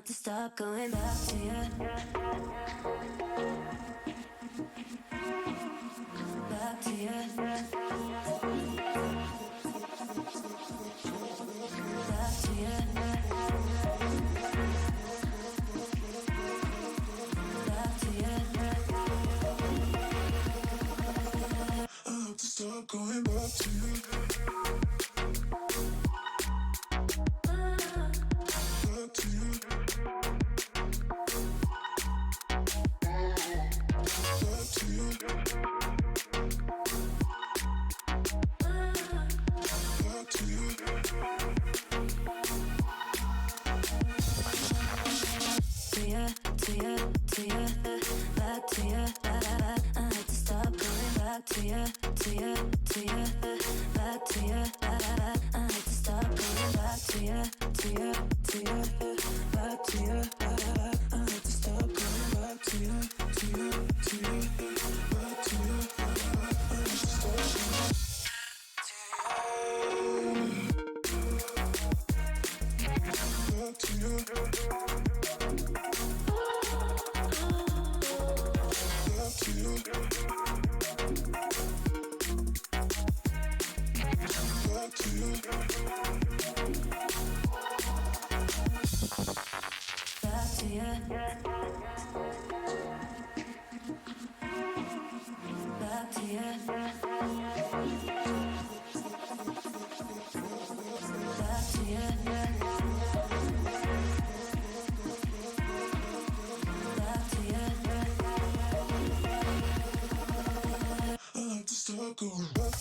to stop going back to you. Back to you. Back to you. Back to you. I have to stop going back to you. Back to you. Back to you. Back to you. To you, to you, to you, back to you, back. I had to stop going back to you, to you, to you, back to you, back. I had to stop going back to you, to you, to you, back to you, back. I had to stop going back to you, to you, to you, back to you, back. I had to stop going back to you. Back to you. Back to you. Back to you. Back to you. Back to you. I like to start going back.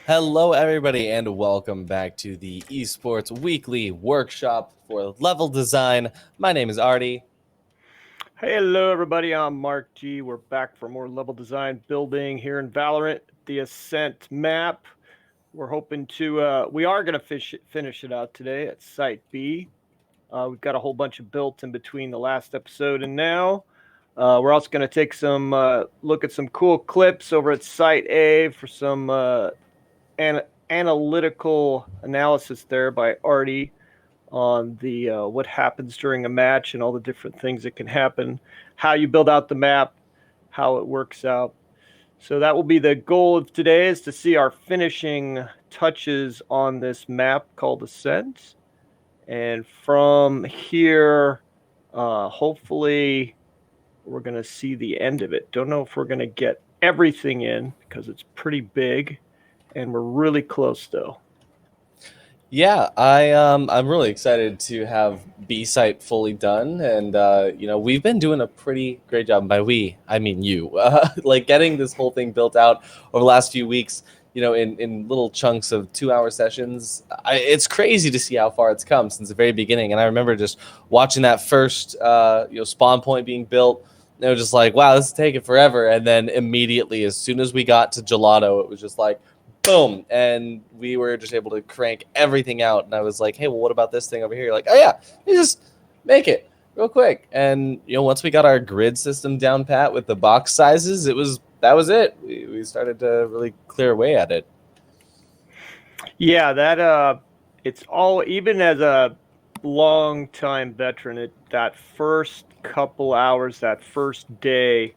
Hello, everybody, and welcome back to the Esports Weekly Workshop for Level Design. My name is Ardy. Hello, everybody. I'm Mark G. We're back for more level design building here in Valorant, the Ascent map. We're hoping to, we are going to finish it out today at Site B. We've got a whole bunch of built in between the last episode and now. We're also going to take some look at some cool clips over at Site A for some analytical analysis there by Ardy on the what happens during a match and all the different things that can happen, how you build out the map, how it works out. So that will be the goal of today, is to see our finishing touches on this map called Ascent. And from here, hopefully we're going to see the end of it. Don't know if we're going to get everything in because it's pretty big, and we're really close though. Yeah, I'm really excited to have B site fully done, and we've been doing a pretty great job. By we, I mean you, like getting this whole thing built out over the last few weeks. In little chunks of 2-hour sessions. It's crazy to see how far it's come since the very beginning. And I remember just watching that first spawn point being built. It was just like, wow, this is taking forever. And then immediately, as soon as we got to Gelato, it was just like, boom, and we were just able to crank everything out. And I was like, hey, well, what about this thing over here? Like, oh yeah, you just make it real quick. And once we got our grid system down pat with the box sizes, that was it. We started to really clear away at it. Yeah, that it's all, even as a long time veteran, that first couple hours, that first day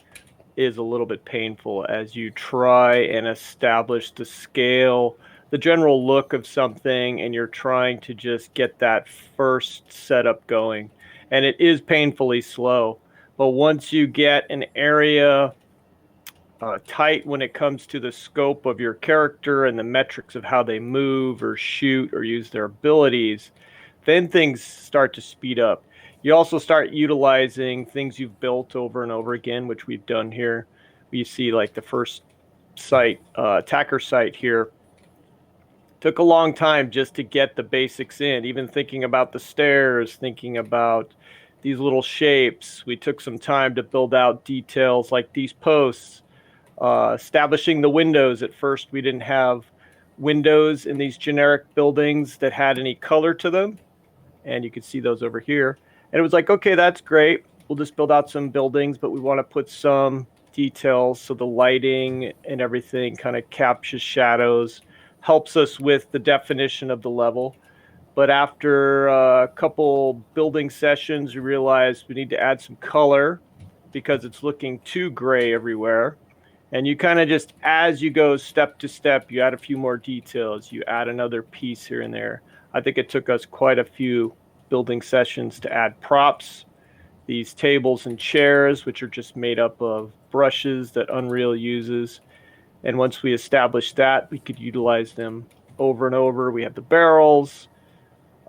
is a little bit painful as you try and establish the scale, the general look of something, and you're trying to just get that first setup going. And it is painfully slow. But once you get an area tight when it comes to the scope of your character and the metrics of how they move or shoot or use their abilities, then things start to speed up. You also start utilizing things you've built over and over again, which we've done here. You see, like the first site, attacker site here, took a long time just to get the basics in. Even thinking about the stairs, thinking about these little shapes, we took some time to build out details like these posts. Establishing the windows. At first, we didn't have windows in these generic buildings that had any color to them. And you can see those over here. And it was like, okay, that's great. We'll just build out some buildings, but we want to put some details so the lighting and everything kind of captures shadows, helps us with the definition of the level. But after a couple building sessions, we realized we need to add some color because it's looking too gray everywhere. And you kind of just, as you go step to step, you add a few more details. You add another piece here and there. I think it took us quite a few building sessions to add props. These tables and chairs, which are just made up of brushes that Unreal uses. And once we established that, we could utilize them over and over. We have the barrels.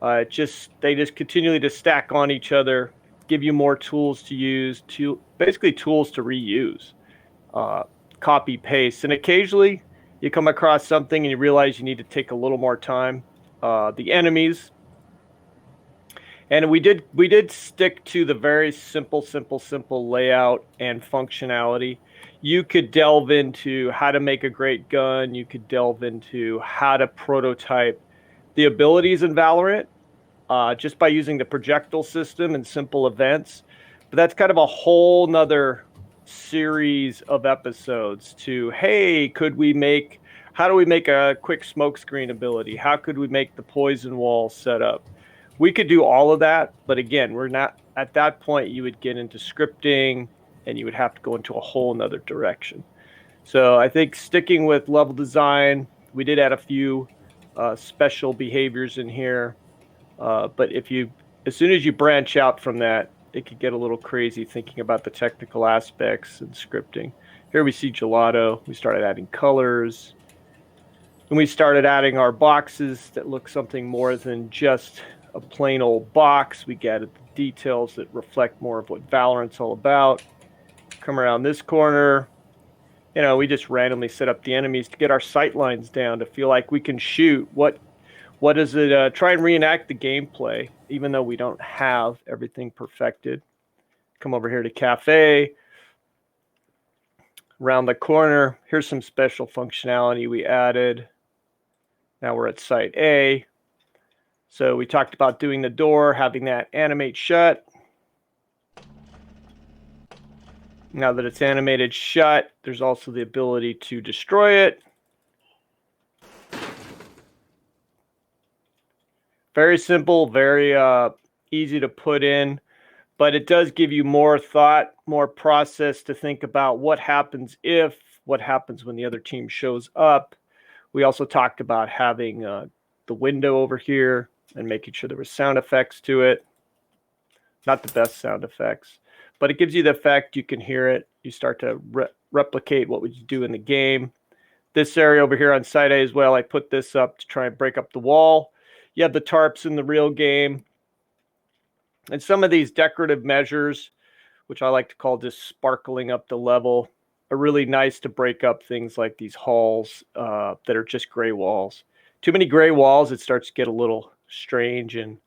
They just continually to stack on each other, give you more tools to use, basically tools to reuse. Copy paste, and occasionally you come across something and you realize you need to take a little more time. The enemies, and we did stick to the very simple layout and functionality. You could delve into how to make a great gun. You could delve into how to prototype the abilities in Valorant just by using the projectile system and simple events. But that's kind of a whole nother series of episodes to, hey, how do we make a quick smoke screen ability? How could we make the poison wall set up? We could do all of that, but again, we're not at that point. You would get into scripting and you would have to go into a whole nother direction. So I think sticking with level design, we did add a few special behaviors in here, but as soon as you branch out from that, it could get a little crazy thinking about the technical aspects and scripting. Here we see gelato. We started adding colors. And we started adding our boxes that look something more than just a plain old box. We added the details that reflect more of what Valorant's all about. Come around this corner. we just randomly set up the enemies to get our sight lines down, to feel like we can shoot. What is it? Try and reenact the gameplay, even though we don't have everything perfected. Come over here to Cafe. Around the corner, here's some special functionality we added. Now we're at Site A. So we talked about doing the door, having that animate shut. Now that it's animated shut, there's also the ability to destroy it. Very simple, very easy to put in, but it does give you more thought, more process to think about what happens what happens when the other team shows up. We also talked about having the window over here and making sure there was sound effects to it. Not the best sound effects, but it gives you the effect. You can hear it. You start to replicate what would you do in the game. This area over here on Side A as well, I put this up to try and break up the wall. You have the tarps in the real game. And some of these decorative measures, which I like to call just sparkling up the level, are really nice to break up things like these halls that are just gray walls. Too many gray walls, it starts to get a little strange and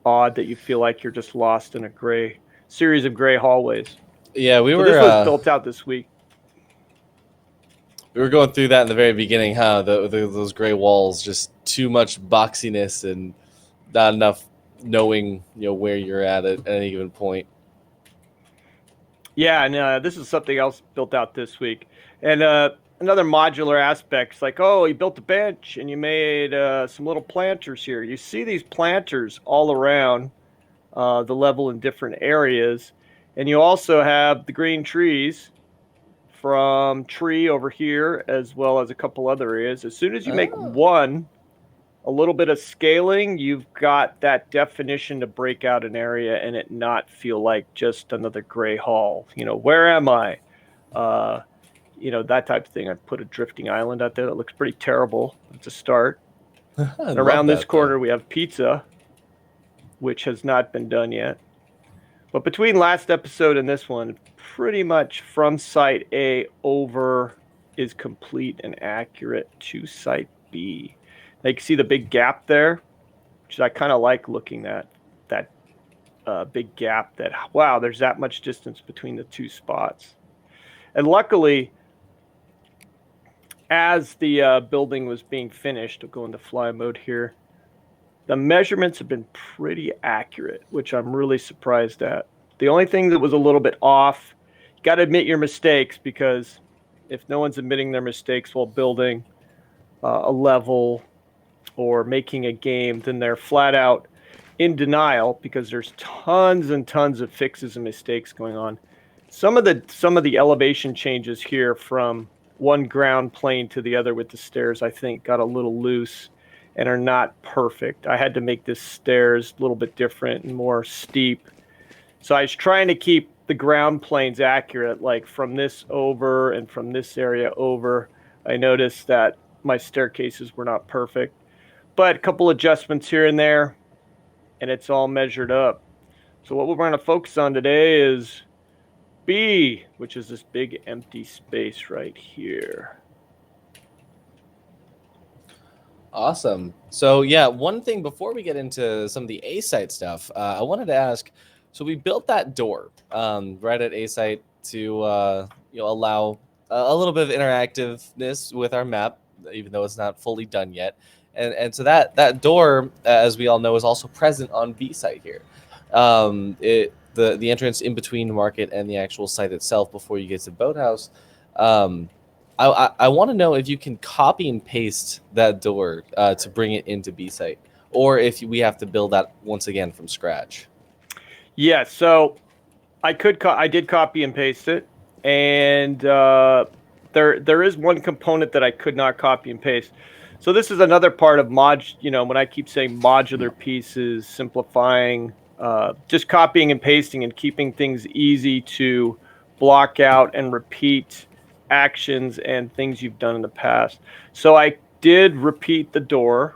odd that you feel like you're just lost in a series of gray hallways. Yeah, this was built out this week. We were going through that in the very beginning, huh? Those gray walls, just too much boxiness and not enough knowing, where you're at any given point. Yeah, and this is something else built out this week. And another modular aspect is like, oh, you built a bench and you made some little planters here. You see these planters all around the level in different areas. And you also have the green trees from tree over here, as well as a couple other areas. As soon as you make a little bit of scaling, you've got that definition to break out an area and it not feel like just another gray hall. Where am I? That type of thing. I put a drifting island out there that looks pretty terrible. It's a start. And around this corner, we have pizza, which has not been done yet. But between last episode and this one, pretty much from Site A over is complete and accurate to Site B. Now you can see the big gap there, which I kind of like looking at that big gap. Wow, there's that much distance between the two spots. And luckily, as the building was being finished, I'll go into fly mode here. The measurements have been pretty accurate, which I'm really surprised at. The only thing that was a little bit off, you got to admit your mistakes, because if no one's admitting their mistakes while building a level or making a game, then they're flat out in denial, because there's tons and tons of fixes and mistakes going on. Some of the elevation changes here from one ground plane to the other with the stairs, I think, got a little loose and are not perfect. I had to make this stairs a little bit different and more steep. So I was trying to keep the ground planes accurate, like from this over and from this area over. I noticed that my staircases were not perfect, but a couple adjustments here and there, and it's all measured up. So what we're going to focus on today is B, which is this big empty space right here. Awesome. So yeah, one thing before we get into some of the A site stuff, I wanted to ask. So we built that door right at A site to allow a little bit of interactiveness with our map, even though it's not fully done yet. And so that door, as we all know, is also present on B site here. The entrance in between market and the actual site itself before you get to Boathouse. I want to know if you can copy and paste that door to bring it into B site, or if we have to build that once again from scratch. Yeah, so I did copy and paste it, and there is one component that I could not copy and paste. So this is another part of when I keep saying modular pieces, simplifying, just copying and pasting and keeping things easy to block out and repeat actions and things you've done in the past. So I did repeat the door.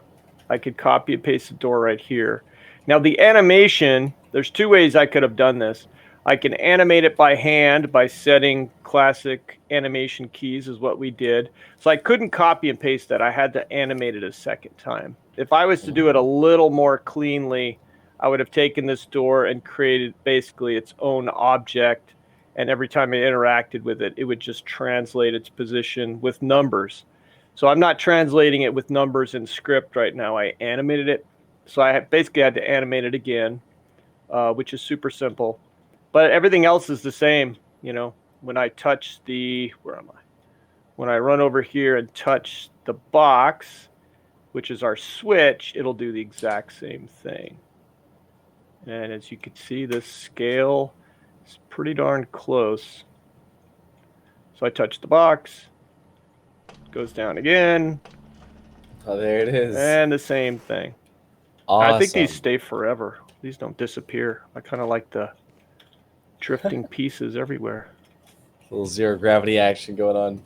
I could copy and paste the door right here. Now the animation, there's two ways I could have done this. I can animate it by hand by setting classic animation keys is what we did. So I couldn't copy and paste that. I had to animate it a second time. If I was to do it a little more cleanly, I would have taken this door and created basically its own object. And every time I interacted with it, it would just translate its position with numbers. So I'm not translating it with numbers in script right now. I animated it. So I basically had to animate it again, which is super simple. But everything else is the same. When I touch where am I? When I run over here and touch the box, which is our switch, it'll do the exact same thing. And as you can see, the scale is pretty darn close. So I touch the box, goes down again. Oh, there it is. And the same thing. Awesome. I think these stay forever. These don't disappear. I kind of like the drifting pieces everywhere. A little zero gravity action going on.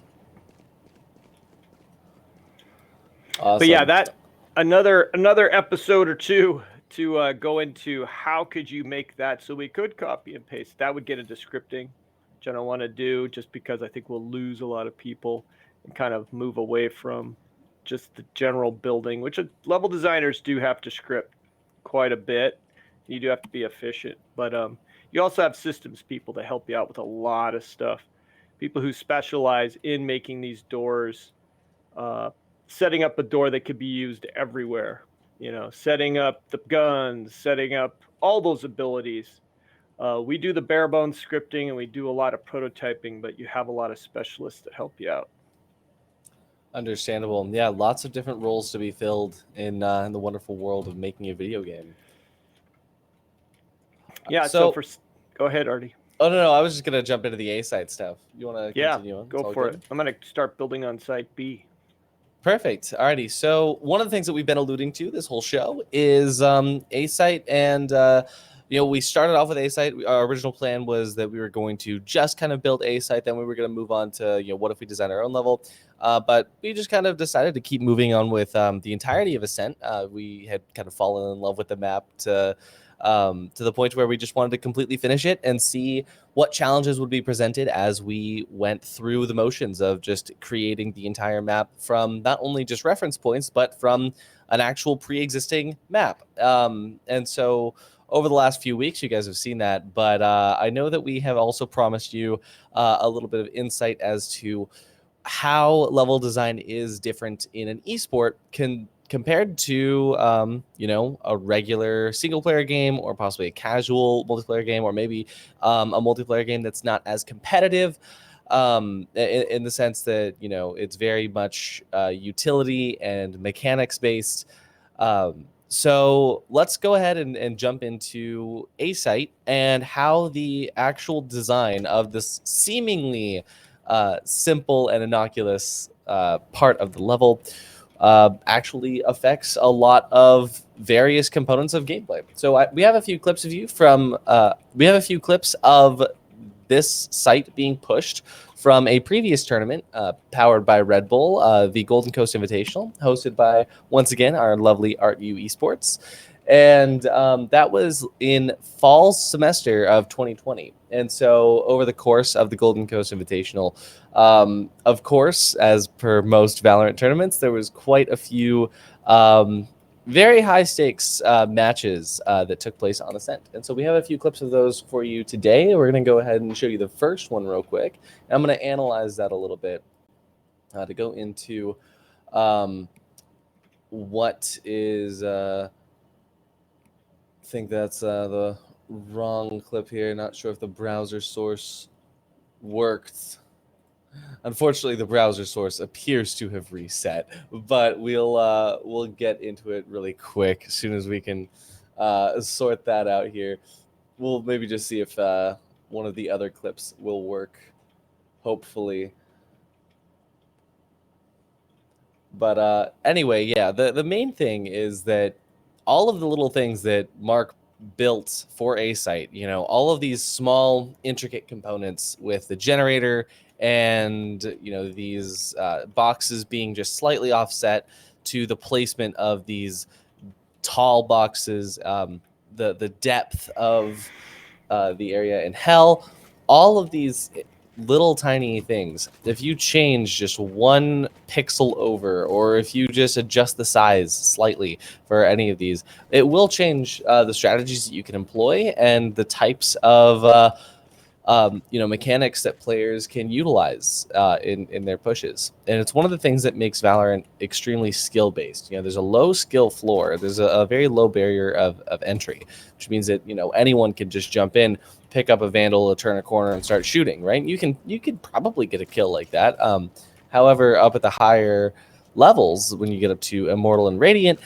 Awesome. But yeah, that another episode or two to go into how could you make that so we could copy and paste. That would get into scripting, which I don't want to do just because I think we'll lose a lot of people and kind of move away from just the general building, which level designers do have to script quite a bit. You do have to be efficient, but you also have systems people to help you out with a lot of stuff. People who specialize in making these doors, setting up a door that could be used everywhere, setting up the guns, setting up all those abilities. We do the bare bones scripting and we do a lot of prototyping, but you have a lot of specialists that help you out. Understandable. Yeah, lots of different roles to be filled in the wonderful world of making a video game. Yeah, go ahead, Artie. Oh, no, I was just going to jump into the A site stuff. You want to continue on? Go for it. I'm going to start building on site B. Perfect. Alrighty. So one of the things that we've been alluding to this whole show is A site, and we started off with A site. Our original plan was that we were going to just kind of build A site, then we were going to move on to what if we design our own level. But we just kind of decided to keep moving on with the entirety of Ascent. We had kind of fallen in love with the map to the point where we just wanted to completely finish it and see what challenges would be presented as we went through the motions of just creating the entire map from not only just reference points, but from an actual pre-existing map. And so over the last few weeks, you guys have seen that, but I know that we have also promised you a little bit of insight as to how level design is different in an esport compared to a regular single player game, or possibly a casual multiplayer game, or maybe a multiplayer game that's not as competitive, in the sense that it's very much utility and mechanics based. So let's go ahead and jump into A site and how the actual design of this seemingly simple and innocuous part of the level actually affects a lot of various components of gameplay. So we have a few clips of this site being pushed from a previous tournament powered by Red Bull, the Golden Coast Invitational, hosted by, once again, our lovely Esports. And that was in fall semester of 2020. And so over the course of the Golden Coast Invitational, of course, as per most Valorant tournaments, there was quite a few very high stakes matches that took place on Ascent. And so we have a few clips of those for you today. We're going to go ahead and show you the first one real quick. And I'm going to analyze that a little bit to go into what is... I think that's the wrong clip here. Not sure if the browser source worked. Unfortunately, the browser source appears to have reset, but we'll get into it really quick as soon as we can sort that out here. We'll maybe just see if one of the other clips will work, hopefully. But anyway, yeah, the main thing is that all of the little things that Mark built for A site, all of these small, intricate components with the generator and, these boxes being just slightly offset to the placement of these tall boxes, the depth of the area in hell. All of these little tiny things, if you change just one pixel over, or if you just adjust the size slightly for any of these, it will change the strategies that you can employ and the types of mechanics that players can utilize in their pushes. And it's one of the things that makes Valorant extremely skill based. There's a low skill floor. There's a very low barrier of entry, which means that anyone can just jump in, pick up a Vandal, turn a corner, and start shooting. Right? You could probably get a kill like that. However, up at the higher levels, when you get up to Immortal and Radiant,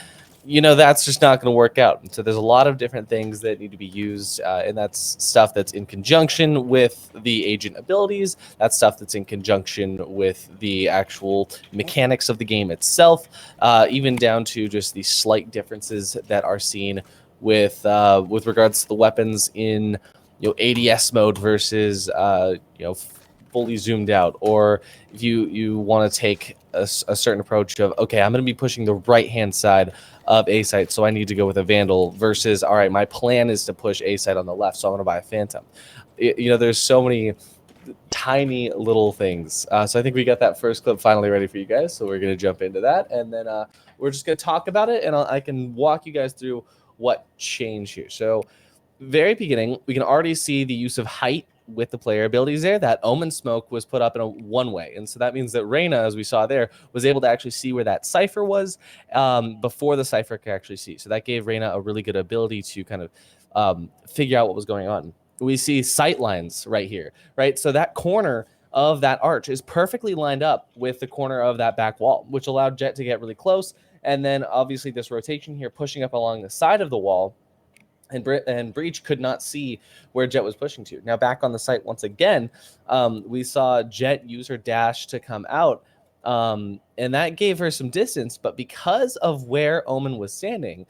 that's just not going to work out. And so there's a lot of different things that need to be used, and that's stuff that's in conjunction with the agent abilities. That's stuff that's in conjunction with the actual mechanics of the game itself, even down to just the slight differences that are seen with regards to the weapons in ADS mode versus fully zoomed out, or if you want to take a certain approach of, okay, I'm going to be pushing the right hand side of A site, so I need to go with a Vandal, versus, all right, my plan is to push A site on the left, so I'm going to buy a Phantom. There's so many tiny little things. So I think we got that first clip finally ready for you guys, so we're going to jump into that, and then we're just going to talk about it, and I can walk you guys through what changed here. So very beginning, we can already see the use of height with the player abilities there. That Omen smoke was put up in a one-way, and so that means that Reyna, as we saw there, was able to actually see where that Cypher was before the Cypher could actually see. So that gave Reyna a really good ability to kind of figure out what was going on. We see sight lines right here, right? So that corner of that arch is perfectly lined up with the corner of that back wall, which allowed Jett to get really close. And then obviously this rotation here pushing up along the side of the wall, and Breach could not see where Jett was pushing to. Now back on the site once again, we saw Jett use her dash to come out, and that gave her some distance. But because of where Omen was standing,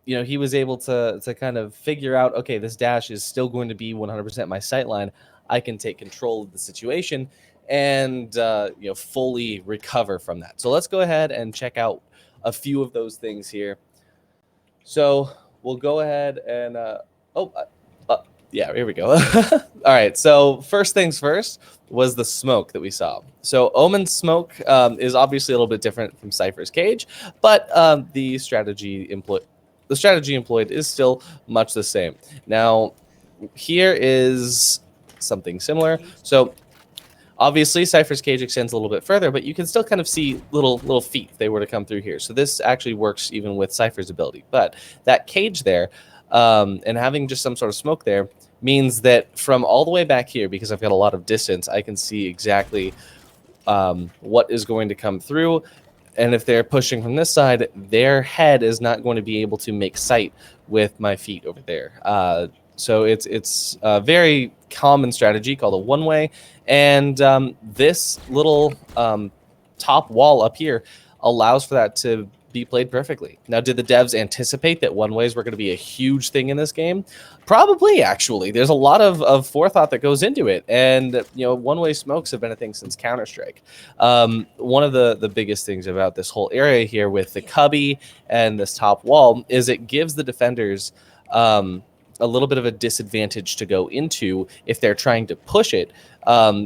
he was able to kind of figure out, okay, this dash is still going to be 100% my sight line. I can take control of the situation and fully recover from that. So let's go ahead and check out a few of those things here. So we'll go ahead and yeah, here we go. All right, so first things first was the smoke that we saw. So Omen's smoke is obviously a little bit different from Cypher's cage, but the strategy employed is still much the same. Now here is something similar. So obviously, Cypher's cage extends a little bit further, but you can still kind of see little feet if they were to come through here. So this actually works even with Cypher's ability. But that cage there, and having just some sort of smoke there, means that from all the way back here, because I've got a lot of distance, I can see exactly what is going to come through. And if they're pushing from this side, their head is not going to be able to make sight with my feet over there. So it's a very common strategy called a one-way. And this little top wall up here allows for that to be played perfectly. Now, did the devs anticipate that one-ways were going to be a huge thing in this game? Probably, actually. There's a lot of forethought that goes into it. And, one-way smokes have been a thing since Counter-Strike. One of the biggest things about this whole area here with the cubby and this top wall is it gives the defenders a little bit of a disadvantage to go into if they're trying to push it,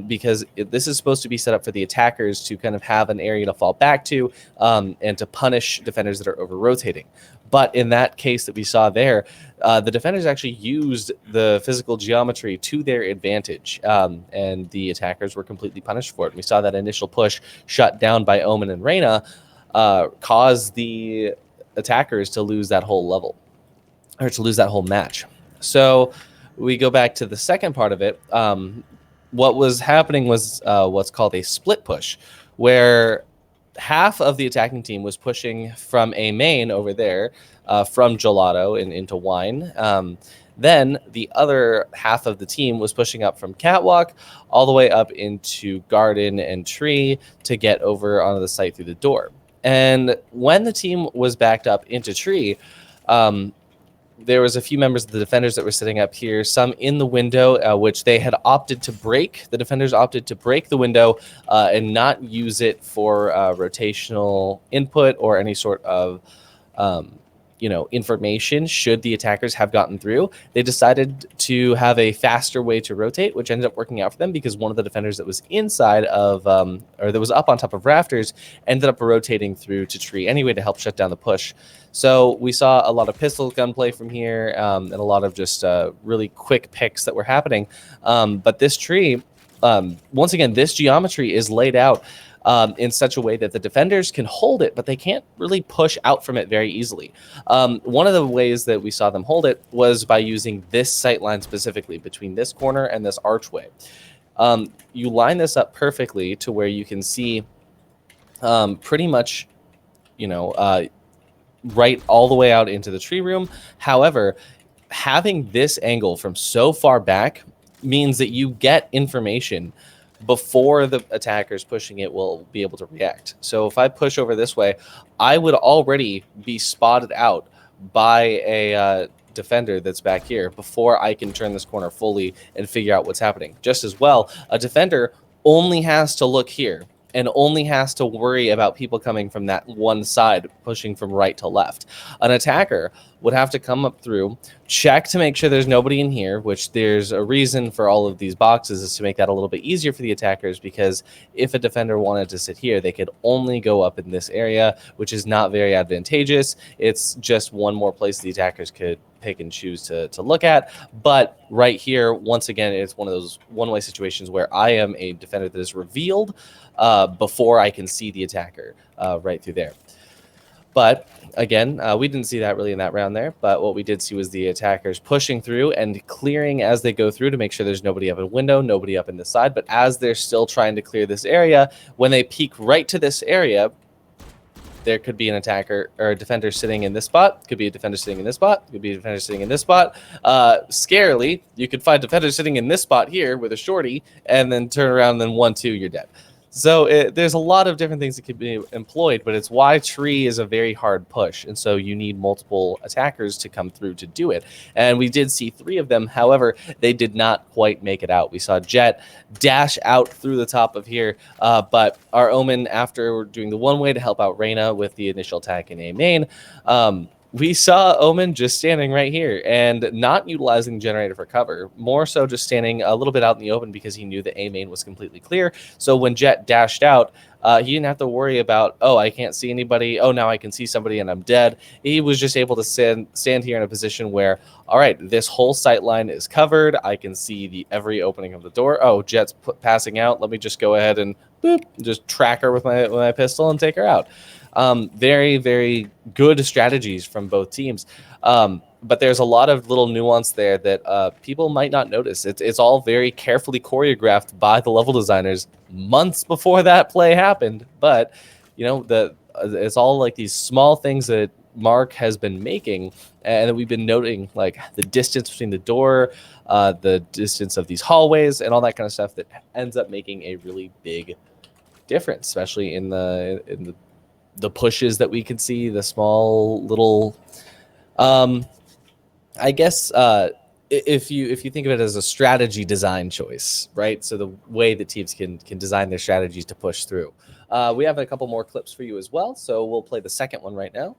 because this is supposed to be set up for the attackers to kind of have an area to fall back to, and to punish defenders that are over-rotating. But in that case that we saw there, the defenders actually used the physical geometry to their advantage, and the attackers were completely punished for it. And we saw that initial push shut down by Omen and Reyna cause the attackers to lose that whole level, or to lose that whole match. So we go back to the second part of it. What was happening was what's called a split push, where half of the attacking team was pushing from a main over there, from Gelato and into Wine. Then the other half of the team was pushing up from Catwalk all the way up into Garden and Tree to get over onto the site through the door. And when the team was backed up into Tree, there was a few members of the defenders that were sitting up here, some in the window, which they had opted to break. The defenders opted to break the window and not use it for rotational input or any sort of information should the attackers have gotten through. They decided to have a faster way to rotate, which ended up working out for them because one of the defenders that was inside of, or that was up on top of rafters, ended up rotating through to tree anyway to help shut down the push. So we saw a lot of pistol gunplay from here, and a lot of just really quick picks that were happening. But this tree, once again, this geometry is laid out in such a way that the defenders can hold it, but they can't really push out from it very easily. One of the ways that we saw them hold it was by using this sight line specifically between this corner and this archway. You line this up perfectly to where you can see pretty much, right all the way out into the tree room. However, having this angle from so far back means that you get information before the attackers pushing it will be able to react. So if I push over this way, I would already be spotted out by a defender that's back here before I can turn this corner fully and figure out what's happening. Just as well, a defender only has to look here and only has to worry about people coming from that one side, pushing from right to left. An attacker would have to come up through, check to make sure there's nobody in here, which there's a reason for all of these boxes is to make that a little bit easier for the attackers, because if a defender wanted to sit here, they could only go up in this area, which is not very advantageous. It's just one more place the attackers could pick and choose to look at. But right here, once again, it's one of those one-way situations where I am a defender that is revealed before I can see the attacker right through there. But again, we didn't see that really in that round there. But what we did see was the attackers pushing through and clearing as they go through to make sure there's nobody up in a window, nobody up in the side. But as they're still trying to clear this area, when they peek right to this area, there could be an attacker or a defender sitting in this spot. Could be a defender sitting in this spot. Could be a defender sitting in this spot. Scarily, you could find defenders sitting in this spot here with a shorty and then turn around and then 1-2, you're dead. So there's a lot of different things that could be employed, but it's why tree is a very hard push. And so you need multiple attackers to come through to do it. And we did see 3 of them. However, they did not quite make it out. We saw Jet dash out through the top of here. But our Omen, after doing the one way to help out Reyna with the initial attack in A main, we saw Omen just standing right here and not utilizing the generator for cover, more so just standing a little bit out in the open because he knew the A main was completely clear. So when Jet dashed out, he didn't have to worry about, oh, I can't see anybody. Oh, now I can see somebody and I'm dead. He was just able to stand here in a position where, all right, this whole sight line is covered. I can see every opening of the door. Oh, Jet's passing out. Let me just go ahead and boop, just track her with my pistol and take her out. Very, very good strategies from both teams. But there's a lot of little nuance there that people might not notice. It's all very carefully choreographed by the level designers months before that play happened. But, it's all like these small things that Mark has been making and that we've been noting, like the distance between the door, the distance of these hallways and all that kind of stuff that ends up making a really big difference, especially in the pushes that we could see, the small little, I guess, if you think of it as a strategy design choice, right? So the way that teams can design their strategies to push through. We have a couple more clips for you as well, so we'll play the second one right now.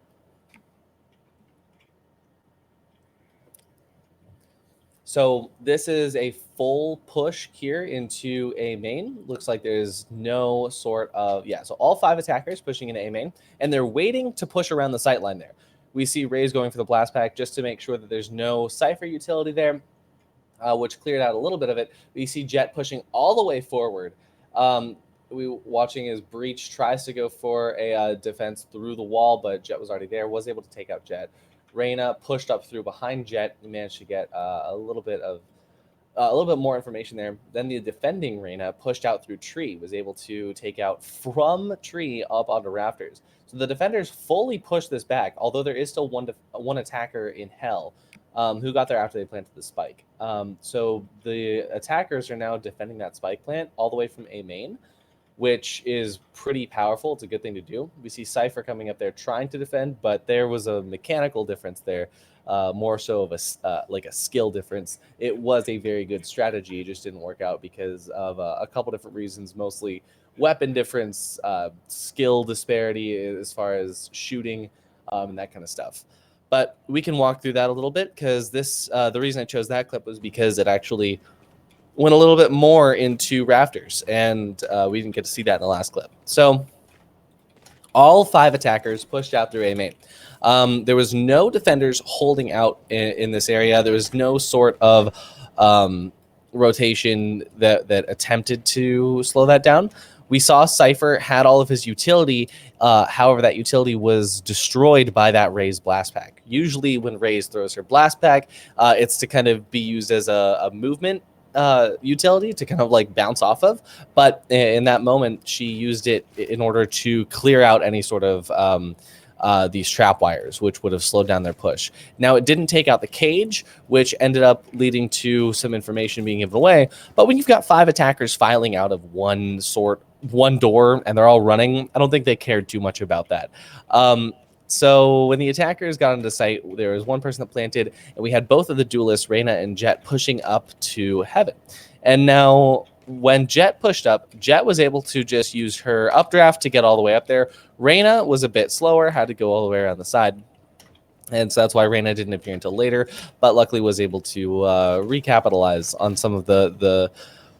So this is a full push here into A main. Looks like there's no sort of, so all 5 attackers pushing into A main, and they're waiting to push around the sight line there. We see Raze going for the blast pack just to make sure that there's no Cypher utility there, which cleared out a little bit of it. We see Jet pushing all the way forward. Watching as Breach tries to go for a defense through the wall, but Jet was already there, was able to take out Jet. Reyna pushed up through behind Jet and managed to get a little bit more information there. Then the defending Reyna pushed out through tree, was able to take out from tree up onto rafters. So the defenders fully pushed this back, although there is still one attacker in hell who got there after they planted the spike. So the attackers are now defending that spike plant all the way from A main, which is pretty powerful. It's a good thing to do. We see Cypher coming up there trying to defend, but there was a mechanical difference there, more so of a skill difference. It was a very good strategy. It just didn't work out because of a couple different reasons, mostly weapon difference, skill disparity as far as shooting, and that kind of stuff. But we can walk through that a little bit because this the reason I chose that clip was because it actually went a little bit more into rafters, and we didn't get to see that in the last clip. So all 5 attackers pushed out through A main. There was no defenders holding out in this area. There was no sort of rotation that attempted to slow that down. We saw Cypher had all of his utility. However, that utility was destroyed by that Raze blast pack. Usually when Raze throws her blast pack, it's to kind of be used as a movement utility to kind of like bounce off of. But in that moment, she used it in order to clear out any sort of these trap wires, which would have slowed down their push. Now, it didn't take out the cage, which ended up leading to some information being given away. But when you've got 5 attackers filing out of one door and they're all running, I don't think they cared too much about that. So when the attackers got into sight, there was one person that planted, and we had both of the duelists, Reyna and Jet, pushing up to heaven. And now when Jet pushed up, Jet was able to just use her updraft to get all the way up there. Reyna was a bit slower, had to go all the way around the side. And so that's why Reyna didn't appear until later, but luckily was able to recapitalize on some of the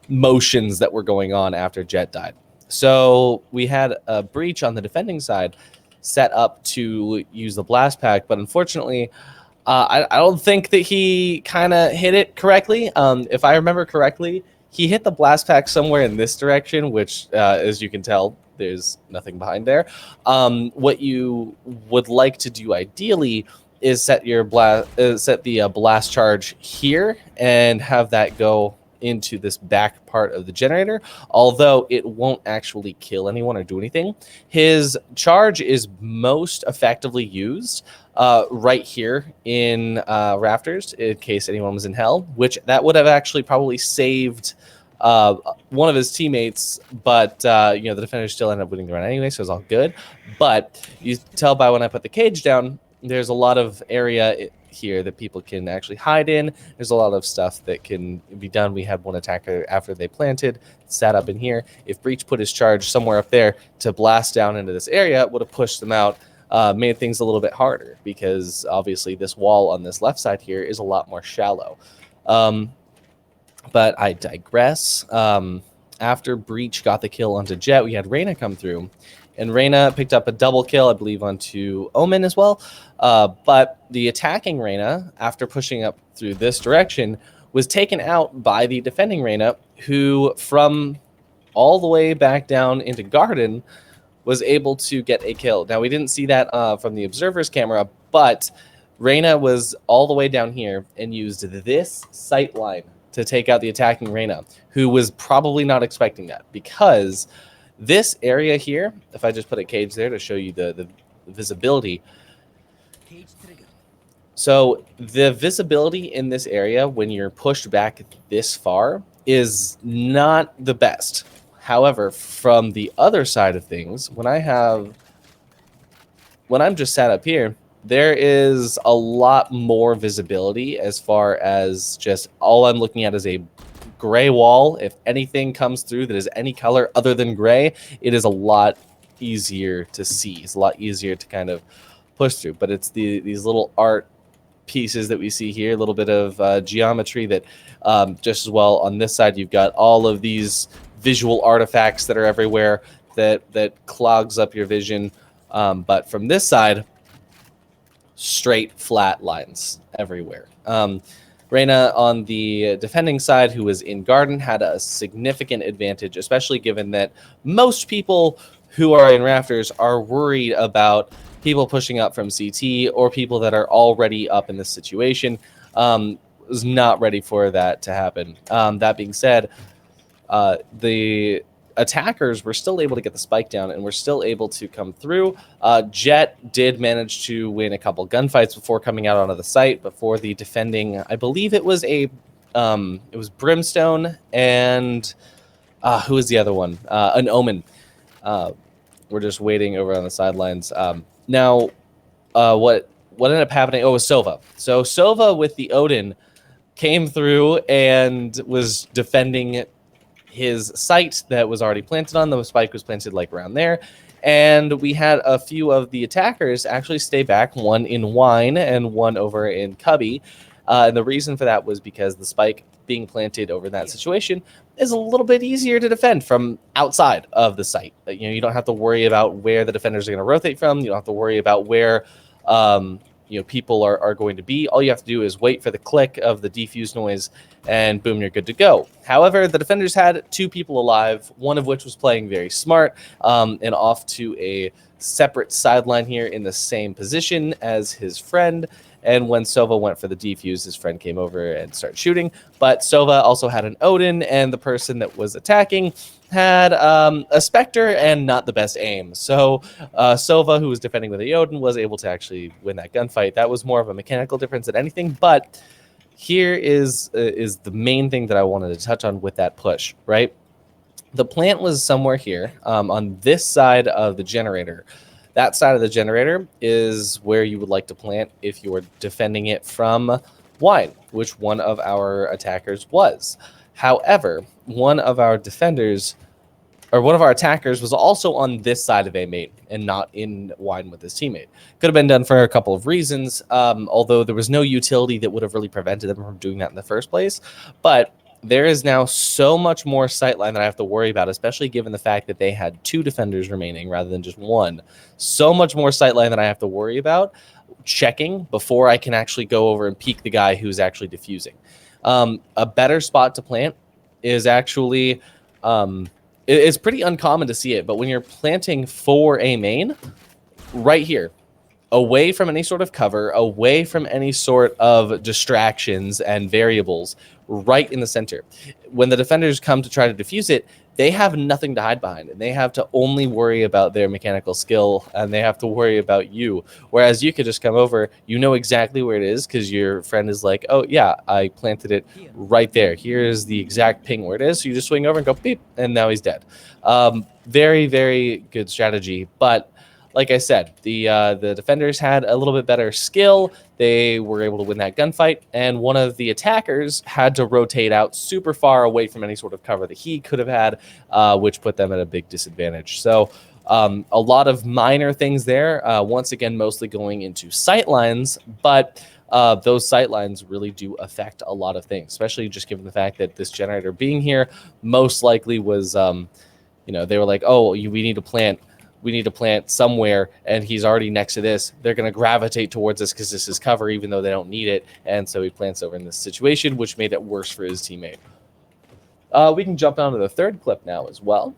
motions that were going on after Jet died. So we had a breach on the defending side set up to use the blast pack, but unfortunately, I don't think that he kind of hit it correctly. If I remember correctly, he hit the blast pack somewhere in this direction, which, as you can tell, there's nothing behind there. What you would like to do ideally is set the blast charge here and have that go into this back part of the generator, although it won't actually kill anyone or do anything. His charge is most effectively used right here in rafters, in case anyone was in hell, which that would have actually probably saved one of his teammates, but the defenders still ended up winning the round anyway, so it's all good. But you tell by when I put the cage down, there's a lot of area here that people can actually hide in. There's a lot of stuff that can be done. We had one attacker after they planted, sat up in here. If Breach put his charge somewhere up there to blast down into this area, it would have pushed them out, made things a little bit harder because obviously this wall on this left side here is a lot more shallow. But I digress. After Breach got the kill onto Jet, we had Reyna come through. And Reyna picked up a double kill, I believe, onto Omen as well. But the attacking Reyna, after pushing up through this direction, was taken out by the defending Reyna, who from all the way back down into Garden was able to get a kill. Now, we didn't see that from the observer's camera, but Reyna was all the way down here and used this sight line to take out the attacking Reyna, who was probably not expecting that, because this area here, if I just put a cage there to show you the visibility. So the visibility in this area when you're pushed back this far is not the best. However, from the other side of things, when I'm just sat up here, there is a lot more visibility as far as just all I'm looking at is a gray wall. If anything comes through that is any color other than gray, it is a lot easier to see. It's a lot easier to kind of push through. But it's these little art pieces that we see here, a little bit of geometry that just as well on this side, you've got all of these visual artifacts that are everywhere that clogs up your vision. But from this side, straight flat lines everywhere. Reyna on the defending side, who was in Garden, had a significant advantage, especially given that most people who are in rafters are worried about people pushing up from CT or people that are already up in this situation. Was not ready for that to happen. That being said, the attackers were still able to get the spike down and were still able to come through. Jet did manage to win a couple gunfights before coming out onto the site, before the defending, I believe it was it was Brimstone and who was the other one? An Omen. We're just waiting over on the sidelines. Now, what ended up happening? Oh, it was Sova. So Sova with the Odin came through and was defending his site that was already planted on. The spike was planted like around there. And we had a few of the attackers actually stay back, one in Wine and one over in Cubby. And the reason for that was because the spike being planted over in that situation is a little bit easier to defend from outside of the site. You know, you don't have to worry about where the defenders are going to rotate from. You don't have to worry about where people are going to be. All you have to do is wait for the click of the defuse noise, and boom, you're good to go. However, the defenders had 2 people alive, one of which was playing very smart and off to a separate sideline here in the same position as his friend. And when Sova went for the defuse, his friend came over and started shooting. But Sova also had an Odin, and the person that was attacking had a Spectre and not the best aim. So Sova, who was defending with a Odin, was able to actually win that gunfight. That was more of a mechanical difference than anything. But here is the main thing that I wanted to touch on with that push, right? The plant was somewhere here on this side of the generator. That side of the generator is where you would like to plant if you were defending it from Wine, which one of our attackers was. However, one of our attackers was also on this side of A main and not in Wine with his teammate. Could have been done for a couple of reasons, although there was no utility that would have really prevented them from doing that in the first place. But there is now so much more sightline that I have to worry about, especially given the fact that they had 2 defenders remaining rather than just 1. So much more sightline that I have to worry about checking before I can actually go over and peek the guy who's actually defusing. A better spot to plant is actually, it's pretty uncommon to see it, but when you're planting for a main, right here, away from any sort of cover, away from any sort of distractions and variables, right in the center. When the defenders come to try to defuse it, they have nothing to hide behind, and they have to only worry about their mechanical skill, and they have to worry about you. Whereas you could just come over, you know exactly where it is because your friend is like, oh yeah, I planted it right there. Here's the exact ping where it is. So you just swing over and go beep, and now he's dead. Very, very good strategy, but like I said, the defenders had a little bit better skill. They were able to win that gunfight, and one of the attackers had to rotate out super far away from any sort of cover that he could have had, which put them at a big disadvantage. So a lot of minor things there, once again, mostly going into sightlines, but those sightlines really do affect a lot of things, especially just given the fact that this generator being here most likely was, they were like, oh, we need to plant somewhere, and he's already next to this. They're going to gravitate towards this because this is cover, even though they don't need it. And so he plants over in this situation, which made it worse for his teammate. We can jump down to the 3rd clip now as well.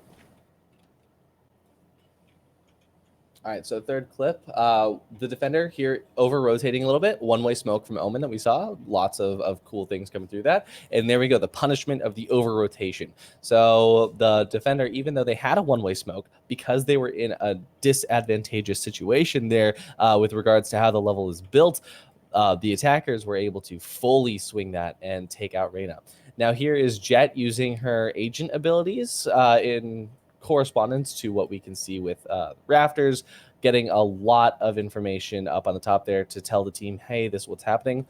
All right, so 3rd clip, the defender here over-rotating a little bit. One-way smoke from Omen that we saw. Lots of cool things coming through that. And there we go, the punishment of the over-rotation. So the defender, even though they had a one-way smoke, because they were in a disadvantageous situation there with regards to how the level is built, the attackers were able to fully swing that and take out Reyna. Now here is Jet using her agent abilities in correspondence to what we can see with Rafters, getting a lot of information up on the top there to tell the team, hey, this is what's happening.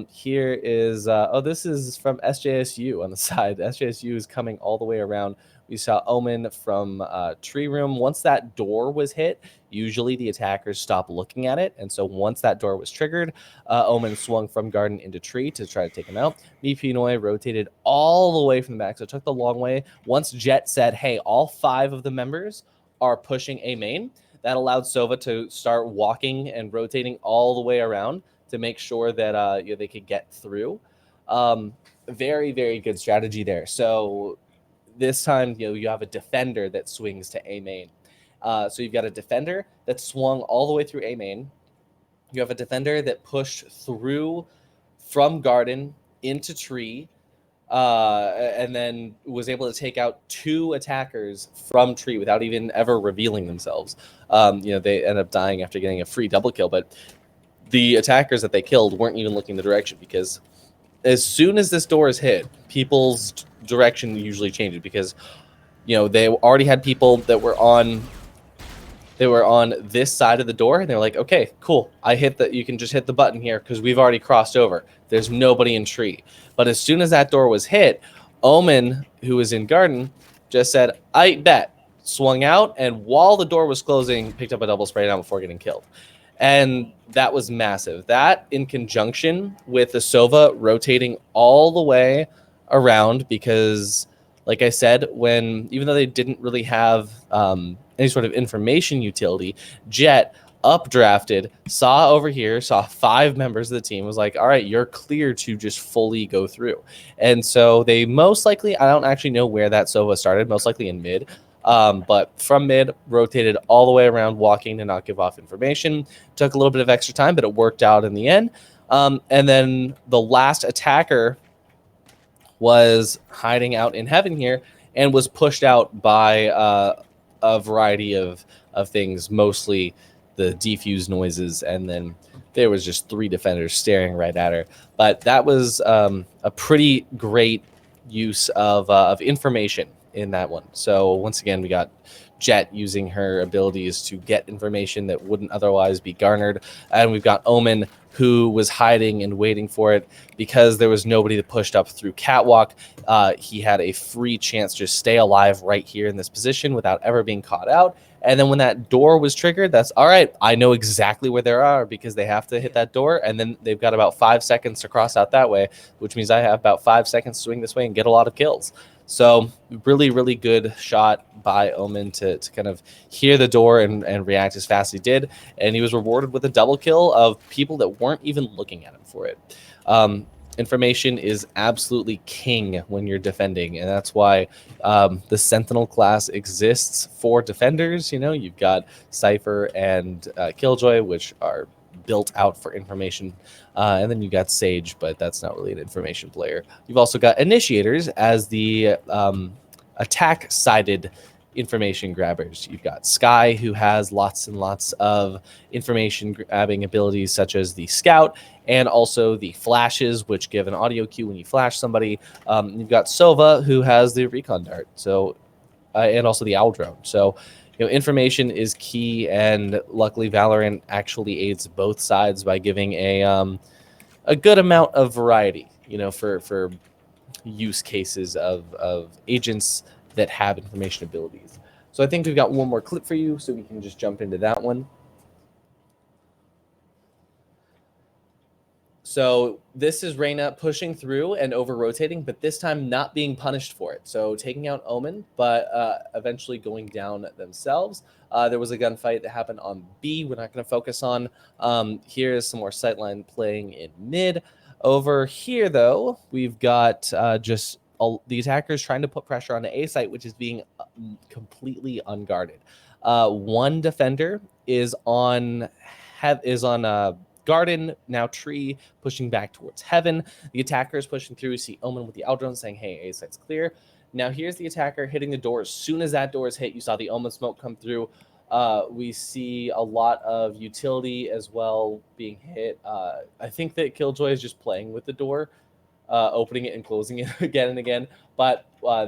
Here is, this is from SJSU on the side. SJSU is coming all the way around. We saw Omen from Tree Room. Once that door was hit, usually the attackers stop looking at it. And so once that door was triggered, Omen swung from Garden into Tree to try to take him out. Mi Pinoy rotated all the way from the back, so it took the long way. Once Jet said, hey, all 5 of the members are pushing A main, that allowed Sova to start walking and rotating all the way around to make sure that they could get through. Very, very good strategy there. So this time, you have a defender that swings to A main. So you've got a defender that swung all the way through A main. You have a defender that pushed through from Garden into Tree, and then was able to take out 2 attackers from Tree without even ever revealing themselves. They end up dying after getting a free double kill, but the attackers that they killed weren't even looking the direction, because as soon as this door is hit, people's direction usually changes, because they already had people that were on this side of the door, and they're like, okay, cool, you can just hit the button here because we've already crossed over. There's nobody in Tree. But as soon as that door was hit, Omen, who was in Garden, just said, I bet, swung out, and while the door was closing, picked up a double spray down before getting killed. And that was massive. That, in conjunction with the Sova rotating all the way around, because, like I said, even though they didn't really have any sort of information utility, Jet updrafted, saw over here, saw 5 members of the team, was like, all right, you're clear to just fully go through. And so they most likely, I don't actually know where that Sova started, most likely in mid. But from mid, rotated all the way around, walking to not give off information. Took a little bit of extra time, but it worked out in the end. And then the last attacker was hiding out in heaven here and was pushed out by a variety of things, mostly the defuse noises, and then there was just 3 defenders staring right at her. But that was a pretty great use of information in that one. So once again, we got Jet using her abilities to get information that wouldn't otherwise be garnered, and we've got Omen, who was hiding and waiting for it because there was nobody that pushed up through catwalk. He had a free chance to stay alive right here in this position without ever being caught out. And then when that door was triggered, that's all right. I know exactly where they are because they have to hit that door. And then they've got about 5 seconds to cross out that way, which means I have about 5 seconds to swing this way and get a lot of kills. So really, really good shot by Omen to kind of hear the door and react as fast as he did. And he was rewarded with a double kill of people that weren't even looking at him for it. Information is absolutely king when you're defending, and that's why the Sentinel class exists for defenders. You know, you've got Cypher and Killjoy, which are built out for information, and then you got Sage, but that's not really an information player. You've also got Initiators as the attack-sided information grabbers. You've got Sky, who has lots and lots of information grabbing abilities, such as the Scout, and also the flashes, which give an audio cue when you flash somebody. You've got Sova, who has the recon dart, so and also the owl drone. So, you know, information is key, and luckily Valorant actually aids both sides by giving a good amount of variety, you know, for use cases of agents that have information abilities. So I think we've got one more clip for you, so we can just jump into that one. So this is Reyna pushing through and over-rotating, but this time not being punished for it. So taking out Omen, but eventually going down themselves. There was a gunfight that happened on B. We're not going to focus on. Here's some more sightline playing in mid. Over here, though, we've got just the attackers trying to put pressure on the A site, which is being completely unguarded. One defender is on Garden, now Tree, pushing back towards Heaven. The attacker is pushing through. See Omen with the Aldron saying, hey, A site's clear. Now here's the attacker hitting the door. As soon as that door is hit, you saw the Omen smoke come through. We see a lot of utility as well being hit. I think that Killjoy is just playing with the door, opening it and closing it again and again. But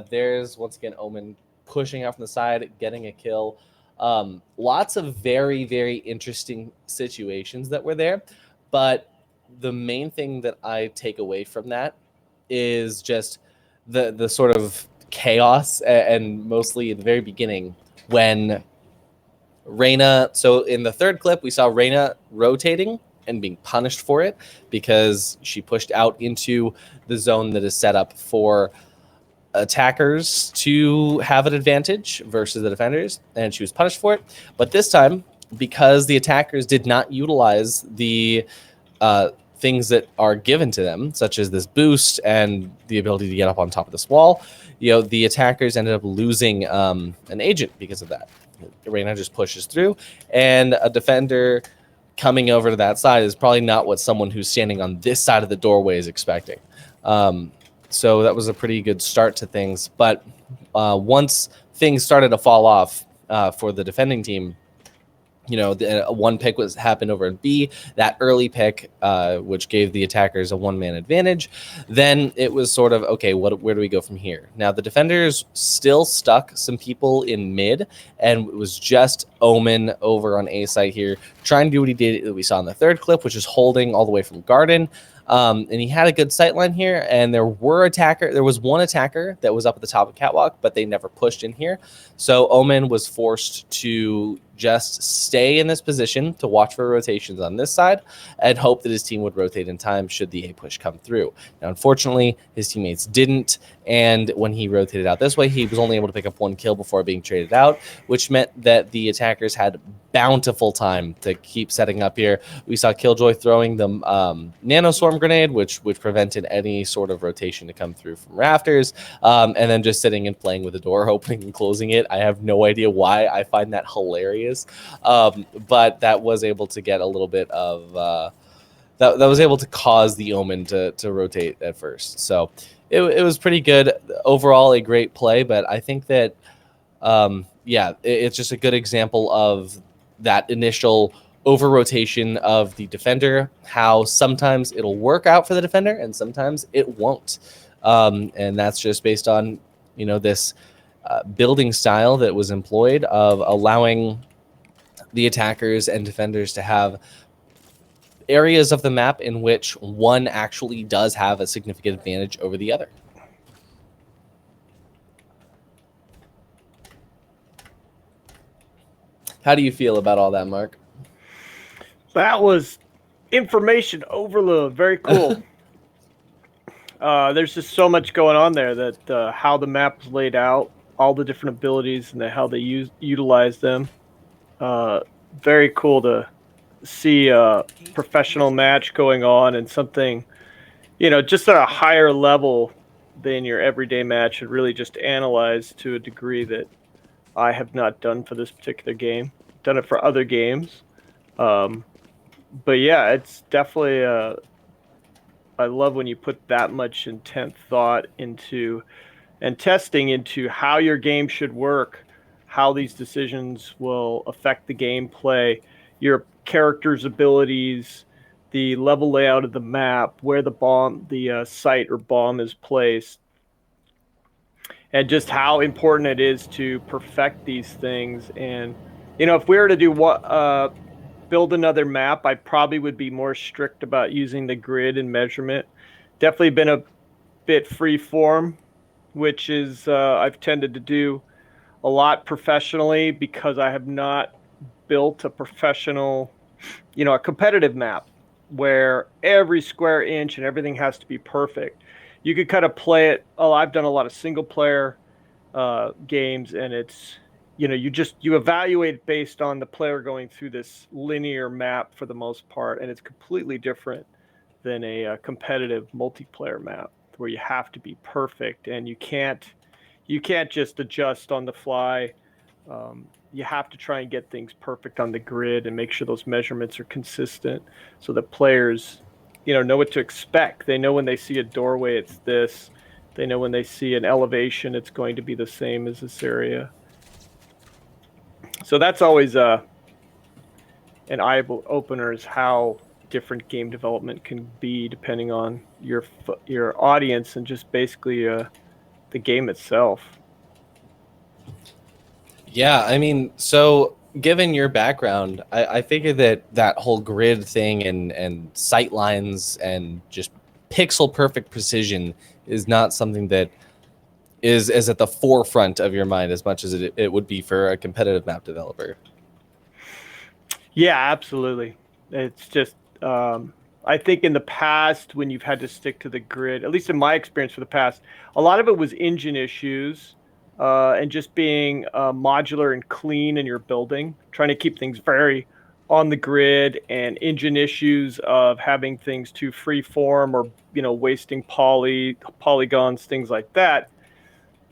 there's, once again, Omen pushing out from the side, getting a kill. Lots of very, very interesting situations that were there. But the main thing that I take away from that is just the sort of chaos, and mostly at the very beginning when Reyna, so in the third clip, we saw Reyna rotating and being punished for it because she pushed out into the zone that is set up for attackers to have an advantage versus the defenders, and she was punished for it. But this time, because the attackers did not utilize the things that are given to them, such as this boost and the ability to get up on top of this wall, you know, the attackers ended up losing an agent because of that. Reyna just pushes through, and a defender coming over to that side is probably not what someone who's standing on this side of the doorway is expecting. So that was a pretty good start to things. But once things started to fall off for the defending team, you know, one pick happened over in B, that early pick, which gave the attackers a one-man advantage. Then it was sort of, okay, where do we go from here? Now, the defenders still stuck some people in mid, and it was just Omen over on A site here, trying to do what he did that we saw in the third clip, which is holding all the way from Garden. And he had a good sight line here, and there was one attacker that was up at the top of catwalk, but they never pushed in here. So Omen was forced to just stay in this position to watch for rotations on this side and hope that his team would rotate in time should the A push come through. Now, unfortunately, his teammates didn't, and when he rotated out this way, he was only able to pick up 1 kill before being traded out, which meant that the attackers had bountiful time to keep setting up here. We saw Killjoy throwing the nano swarm grenade, which prevented any sort of rotation to come through from rafters, and then just sitting and playing with the door, opening and closing it. I have no idea why. I find that hilarious, but that was able to get a little bit of that was able to cause the Omen to rotate at first. So it was pretty good overall, a great play. But I think that it's just a good example of that initial over rotation of the defender, how sometimes it'll work out for the defender and sometimes it won't. And that's just based on, this building style that was employed of allowing the attackers and defenders to have areas of the map in which one actually does have a significant advantage over the other. How do you feel about all that, Mark? That was information overload. Very cool. There's just so much going on there that how the map is laid out, all the different abilities, and how they utilize them. Very cool to see a professional match going on and something, just at a higher level than your everyday match, and really just analyzed to a degree that I have not done for this particular game. Done it for other games. But yeah, it's definitely I love when you put that much intent thought into and testing into how your game should work, how these decisions will affect the gameplay, your character's abilities, the level layout of the map, where the site or bomb is placed, and just how important it is to perfect these things. And if we were to do build another map, I probably would be more strict about using the grid and measurement. Definitely been a bit free form, which is I've tended to do a lot professionally because I have not built a professional, a competitive map where every square inch and everything has to be perfect. You could kind of play it. I've done a lot of single player games, and it's, you evaluate based on the player going through this linear map for the most part, and it's completely different than a competitive multiplayer map where you have to be perfect and you can't just adjust on the fly. You have to try and get things perfect on the grid and make sure those measurements are consistent so that players, know what to expect. They know when they see a doorway, it's this. They know when they see an elevation, it's going to be the same as this area. So that's always an eye opener, is how different game development can be depending on your audience and just basically the game itself. Yeah, I mean, so given your background, I figure that whole grid thing and sight lines and just pixel perfect precision is not something that is at the forefront of your mind as much as it would be for a competitive map developer. Yeah, absolutely. It's just, I think in the past, when you've had to stick to the grid, at least in my experience for the past, a lot of it was engine issues and just being modular and clean in your building, trying to keep things very on the grid, and engine issues of having things too free form or, wasting polygons, things like that.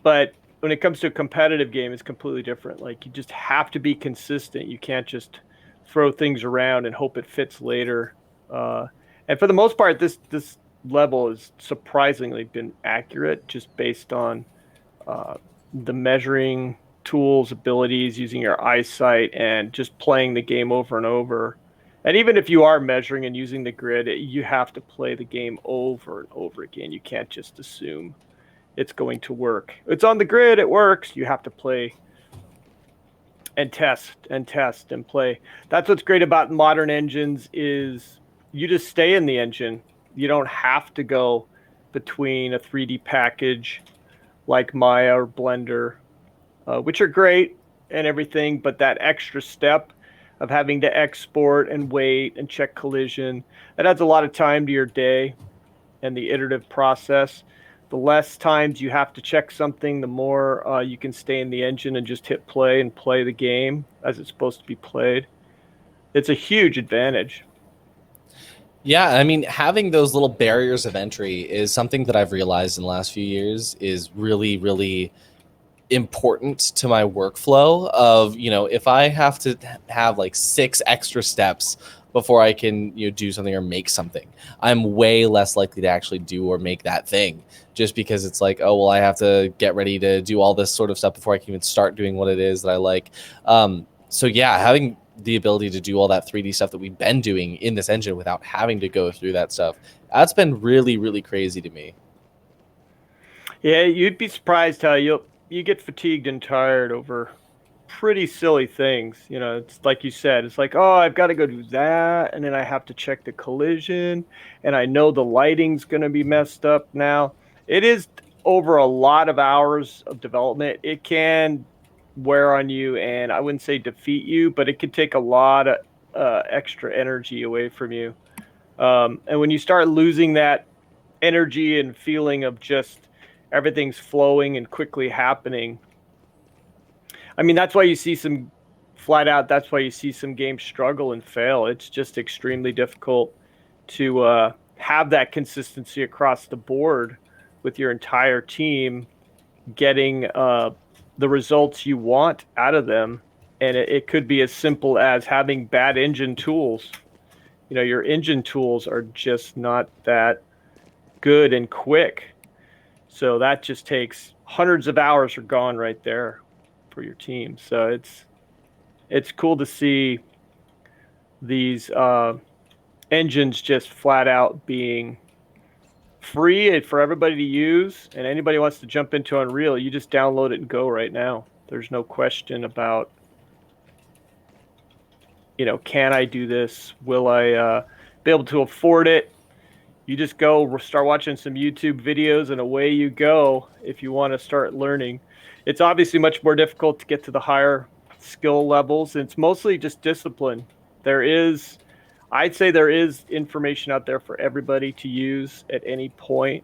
But when it comes to a competitive game, it's completely different. Like, you just have to be consistent. You can't just throw things around and hope it fits later. And for the most part, this level has surprisingly been accurate, just based on the measuring tools, abilities, using your eyesight, and just playing the game over and over. And even if you are measuring and using the grid, you have to play the game over and over again. You can't just assume it's going to work. It's on the grid, it works. You have to play and test and play. That's what's great about modern engines, is you just stay in the engine You don't have to go between a 3D package like Maya or Blender, which are great and everything, but that extra step of having to export and wait and check collision, that adds a lot of time to your day and the iterative process. The less times you have to check something, the more you can stay in the engine and just hit play and play the game as it's supposed to be played. It's a huge advantage. Yeah, I mean, having those little barriers of entry is something that I've realized in the last few years is really, really important to my workflow of, if I have to have like 6 extra steps before I can, do something or make something, I'm way less likely to actually do or make that thing, just because it's like, oh, well, I have to get ready to do all this sort of stuff before I can even start doing what it is that I like. So yeah, having the ability to do all that 3D stuff that we've been doing in this engine without having to go through that stuff, that's been really, really crazy to me. Yeah, you'd be surprised how you get fatigued and tired over pretty silly things. It's like you said, it's like, oh, I've got to go do that, and then I have to check the collision, and I know the lighting's going to be messed up now. It is over a lot of hours of development. It can wear on you, and I wouldn't say defeat you, but it could take a lot of extra energy away from you. And when you start losing that energy and feeling of just everything's flowing and quickly happening, I mean, that's why you see some flat out. That's why you see some games struggle and fail. It's just extremely difficult to have that consistency across the board with your entire team getting the results you want out of them. And it could be as simple as having bad engine tools. Your engine tools are just not that good and quick. So that just takes hundreds of hours are gone right there for your team. So it's cool to see these engines just flat out being free for everybody to use, and anybody wants to jump into Unreal, you just download it and go right now. There's no question about, can I do this? Will I be able to afford it? You just go start watching some YouTube videos and away you go if you want to start learning. It's obviously much more difficult to get to the higher skill levels. And it's mostly just discipline. I'd say there is information out there for everybody to use at any point,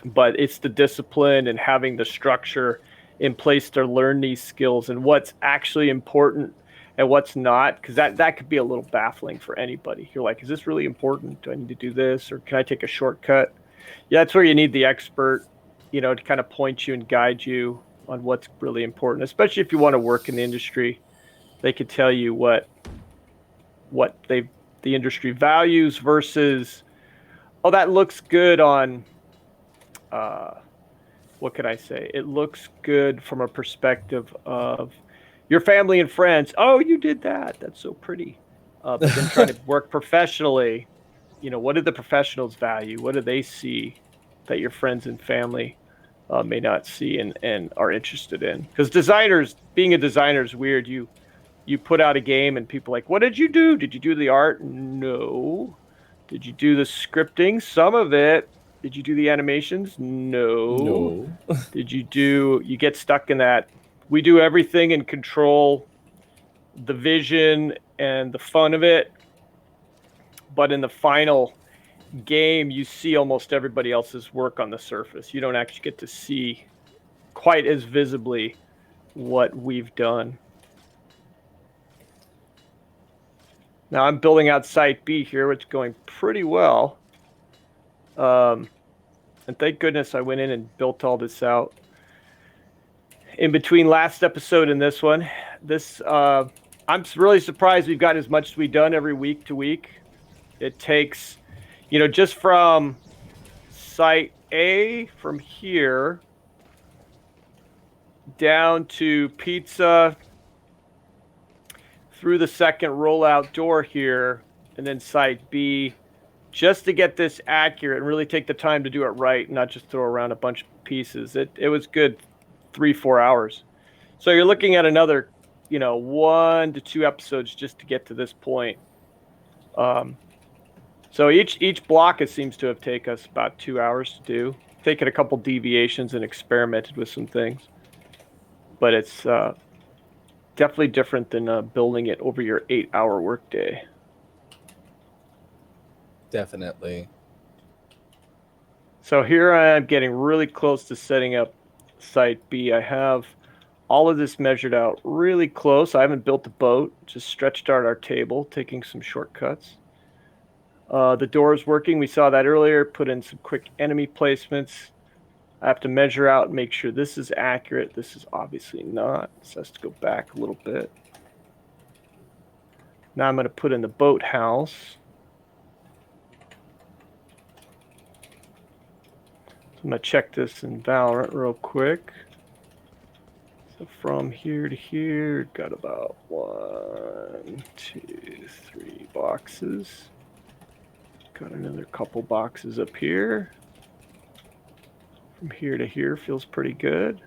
but it's the discipline and having the structure in place to learn these skills and what's actually important and what's not, because that could be a little baffling for anybody. You're like, is this really important? Do I need to do this, or can I take a shortcut? Yeah, that's where you need the expert, to kind of point you and guide you on what's really important, especially if you want to work in the industry. They could tell you what the industry values versus, oh, that looks good on, what can I say? It looks good from a perspective of your family and friends. Oh, you did that. That's so pretty. But then trying to work professionally, what do the professionals value? What do they see that your friends and family may not see and are interested in? Because being a designer is weird. You put out a game and people are like, what did you do? Did you do the art? No. Did you do the scripting? Some of it. Did you do the animations? No. You get stuck in that. We do everything and control the vision and the fun of it. But in the final game, you see almost everybody else's work on the surface. You don't actually get to see quite as visibly what we've done. Now I'm building out Site B here, which is going pretty well. And thank goodness I went in and built all this out. In between last episode and this one, I'm really surprised we've got as much as we've done every week to week. It takes, just from Site A from here down to Pizza, through the second rollout door here, and then Site B, just to get this accurate and really take the time to do it right and not just throw around a bunch of pieces. It was good 3-4 hours. So you're looking at another, 1 to 2 episodes just to get to this point. So So each block, it seems to have taken us about 2 hours to do. Taken a couple deviations and experimented with some things. But it's definitely different than building it over your 8-hour workday. Definitely. So here I am getting really close to setting up Site B. I have all of this measured out really close. I haven't built the boat, just stretched out our table, taking some shortcuts. The door is working. We saw that earlier. Put in some quick enemy placements. I have to measure out and make sure this is accurate. This is obviously not. So has to go back a little bit. Now I'm going to put in the boathouse. I'm going to check this in Valorant real quick. So from here to here, got about 1, 2, 3 boxes. Got another couple boxes up here. From here to here feels pretty good.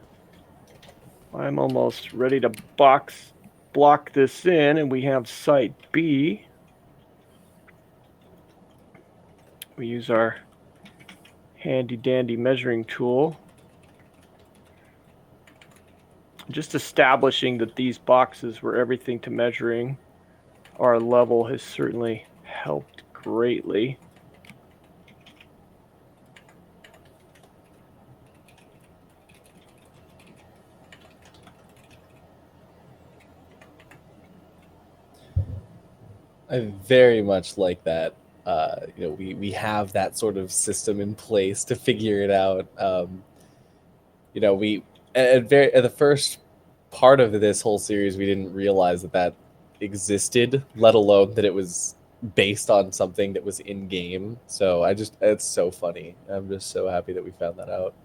I'm almost ready to block this in, and we have Site B. We use our handy dandy measuring tool. Just establishing that these boxes were everything to measuring our level has certainly helped greatly. I very much like that. We have that sort of system in place to figure it out. We at the first part of this whole series, we didn't realize that existed, let alone that it was based on something that was in game. So it's so funny. I'm just so happy that we found that out.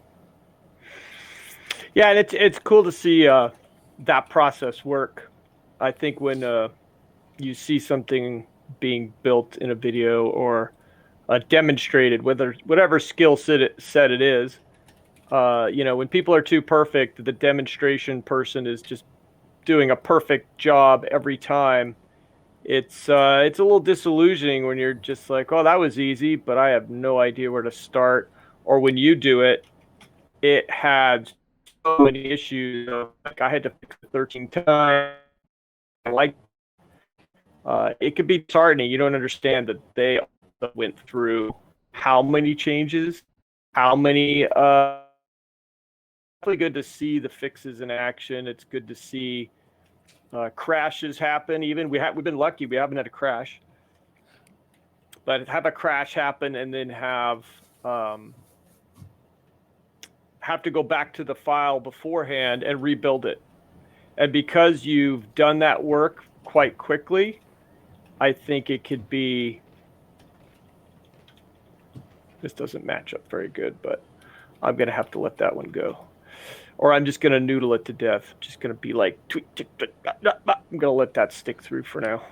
Yeah, and it's cool to see that process work. I think when you see something being built in a video or demonstrated, whatever skill set it is, when people are too perfect, the demonstration person is just doing a perfect job every time. It's a little disillusioning when you're just like, oh, that was easy, but I have no idea where to start. Or when you do it, it had so many issues. Like I had to fix it 13 times. It could be disheartening. You don't understand that they also went through how many changes, how many. Definitely good to see the fixes in action. It's good to see crashes happen. Even we've been lucky; we haven't had a crash. But have a crash happen and then have to go back to the file beforehand and rebuild it. And because you've done that work quite quickly, I think it could be. This doesn't match up very good, but I'm going to have to let that one go. Or I'm just going to noodle it to death. Just going to be like, I'm going to let that stick through for now.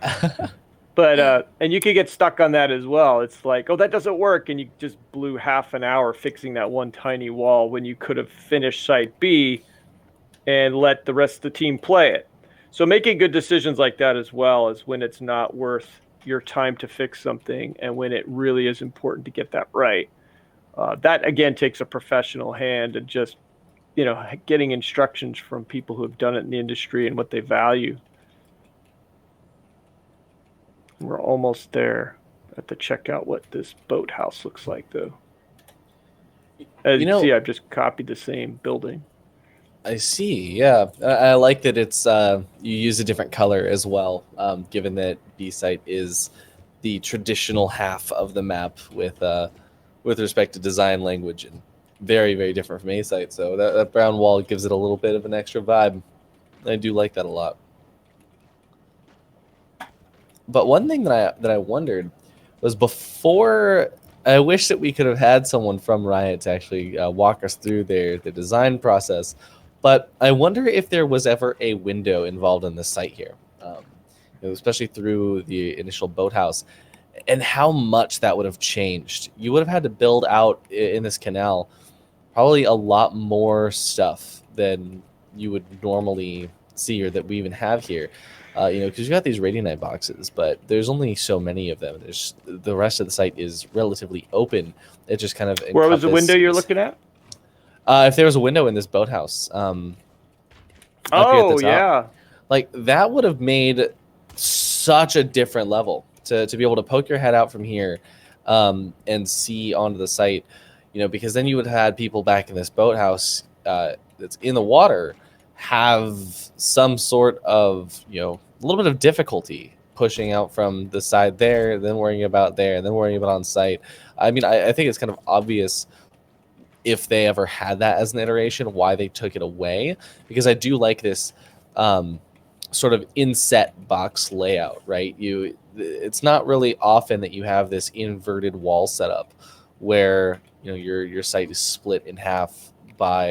But, and you could get stuck on that as well. It's like, oh, that doesn't work. And you just blew half an hour fixing that one tiny wall when you could have finished Site B and let the rest of the team play it. So making good decisions like that as well is when it's not worth your time to fix something and when it really is important to get that right. That, again, takes a professional hand and just, getting instructions from people who have done it in the industry and what they value. We're almost there. I have to check out what this boathouse looks like, though. As you see, I've just copied the same building. I see. Yeah, I like that it's you use a different color as well, given that B site is the traditional half of the map with respect to design language and very, very different from A site. So that brown wall gives it a little bit of an extra vibe. I do like that a lot. But one thing that I wondered was before. I wish that we could have had someone from Riot to actually walk us through the design process. But I wonder if there was ever a window involved in the site here, especially through the initial boathouse, and how much that would have changed. You would have had to build out in this canal probably a lot more stuff than you would normally see or that we even have here. Because you got these Radiant boxes, but there's only so many of them. There's the rest of the site is relatively open. It just kind of Where was the window you're looking at? If there was a window in this boathouse, up here at the Oh, top, yeah. like that would have made such a different level to be able to poke your head out from here, and see onto the site, because then you would have had people back in this boathouse that's in the water have some sort of a little bit of difficulty pushing out from the side there, then worrying about there, and then worrying about on site. I mean, I think it's kind of obvious if they ever had that as an iteration, why they took it away, because I do like this sort of inset box layout, right? It's not really often that you have this inverted wall setup where your site is split in half by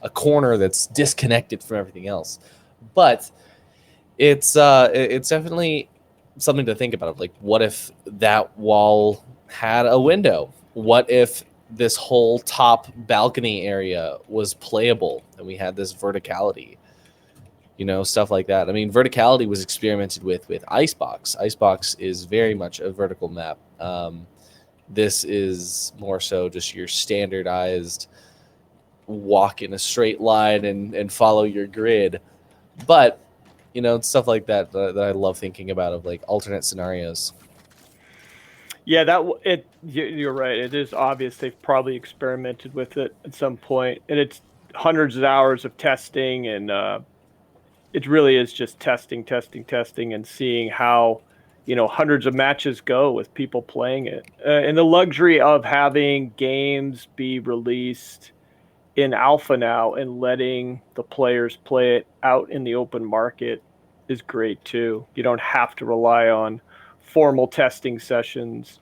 a corner that's disconnected from everything else. But it's definitely something to think about. Like, what if that wall had a window? What if this whole top balcony area was playable and we had this verticality? Stuff like that. I mean, verticality was experimented with Icebox. Icebox is very much a vertical map. This is more so just your standardized walk in a straight line and follow your grid. But stuff like that I love thinking about, of like alternate scenarios. Yeah, you're right. It is obvious they've probably experimented with it at some point, and it's hundreds of hours of testing, and it really is just testing, and seeing how hundreds of matches go with people playing it. And the luxury of having games be released in alpha now and letting the players play it out in the open market is great too. You don't have to rely on formal testing sessions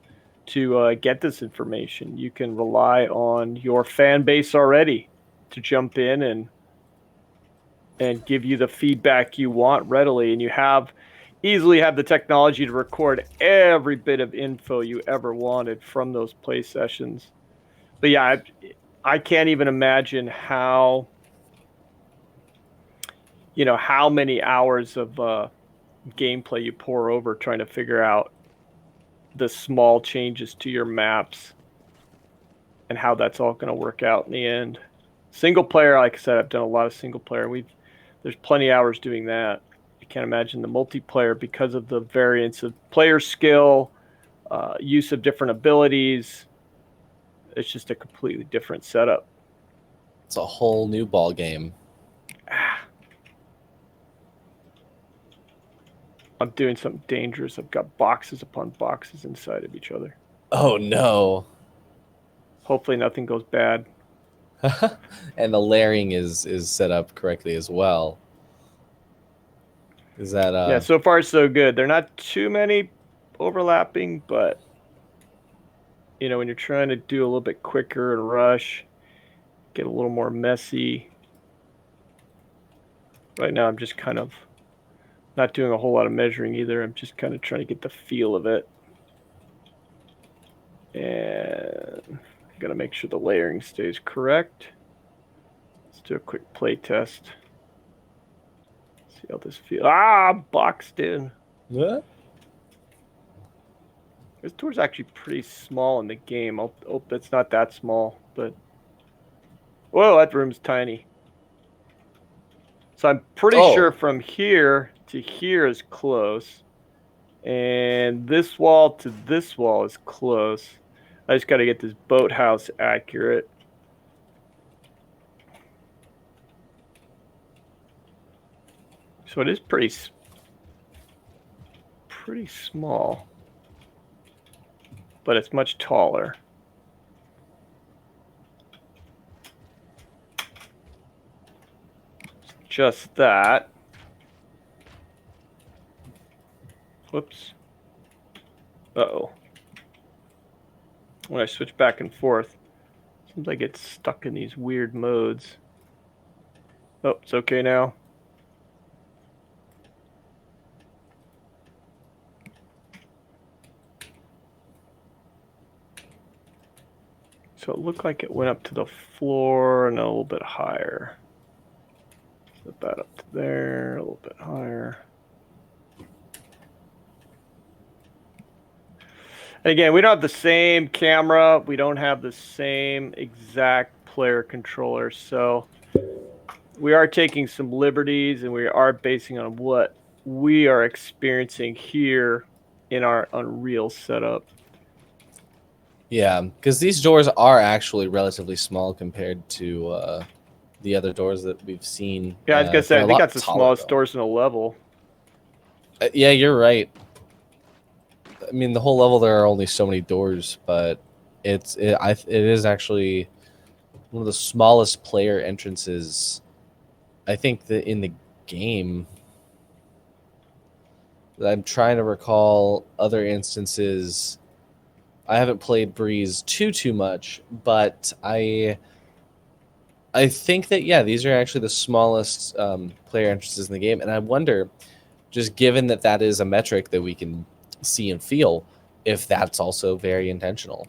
to get this information. You can rely on your fan base already to jump in and give you the feedback you want readily, and you easily have the technology to record every bit of info you ever wanted from those play sessions. But yeah, I can't even imagine how many hours of gameplay you pour over trying to figure out the small changes to your maps and how that's all going to work out in the end. Single player, like I said, I've done a lot of single player. There's plenty of hours doing that. I can't imagine the multiplayer, because of the variance of player skill, use of different abilities. It's just a completely different setup. It's a whole new ball game. I'm doing something dangerous. I've got boxes upon boxes inside of each other. Oh no. Hopefully nothing goes bad. And the layering is set up correctly as well. Is that Yeah, so far so good. They're not too many overlapping, but when you're trying to do a little bit quicker and rush, get a little more messy. Right now I'm just kind of not doing a whole lot of measuring either. I'm just kind of trying to get the feel of it. And I gotta make sure the layering stays correct. Let's do a quick play test. See how this feels. Boxed in. what? This door's actually pretty small in the game. It's not that small, but whoa, that room's tiny. So I'm pretty sure from here to here is close, and this wall to this wall is close. I just got to get this boathouse accurate. So it is pretty small, but it's much taller. Just that. Whoops. Uh-oh. When I switch back and forth, seems like it's stuck in these weird modes. Oh, it's okay now. So it looked like it went up to the floor and a little bit higher. Set that up to there, a little bit higher. Again, we don't have the same camera. We don't have the same exact player controller. So we are taking some liberties, and we are basing on what we are experiencing here in our Unreal setup. Yeah, because these doors are actually relatively small compared to the other doors that we've seen. Yeah, I was gonna say, They're I a think lot that's the taller, smallest though. doors in a level. Yeah, you're right. I mean, the whole level there are only so many doors, but it is actually one of the smallest player entrances. I think that in the game. I'm trying to recall other instances. I haven't played Breeze too much, but I think that yeah, these are actually the smallest player entrances in the game, and I wonder, just given that that is a metric that we can see and feel, if that's also very intentional.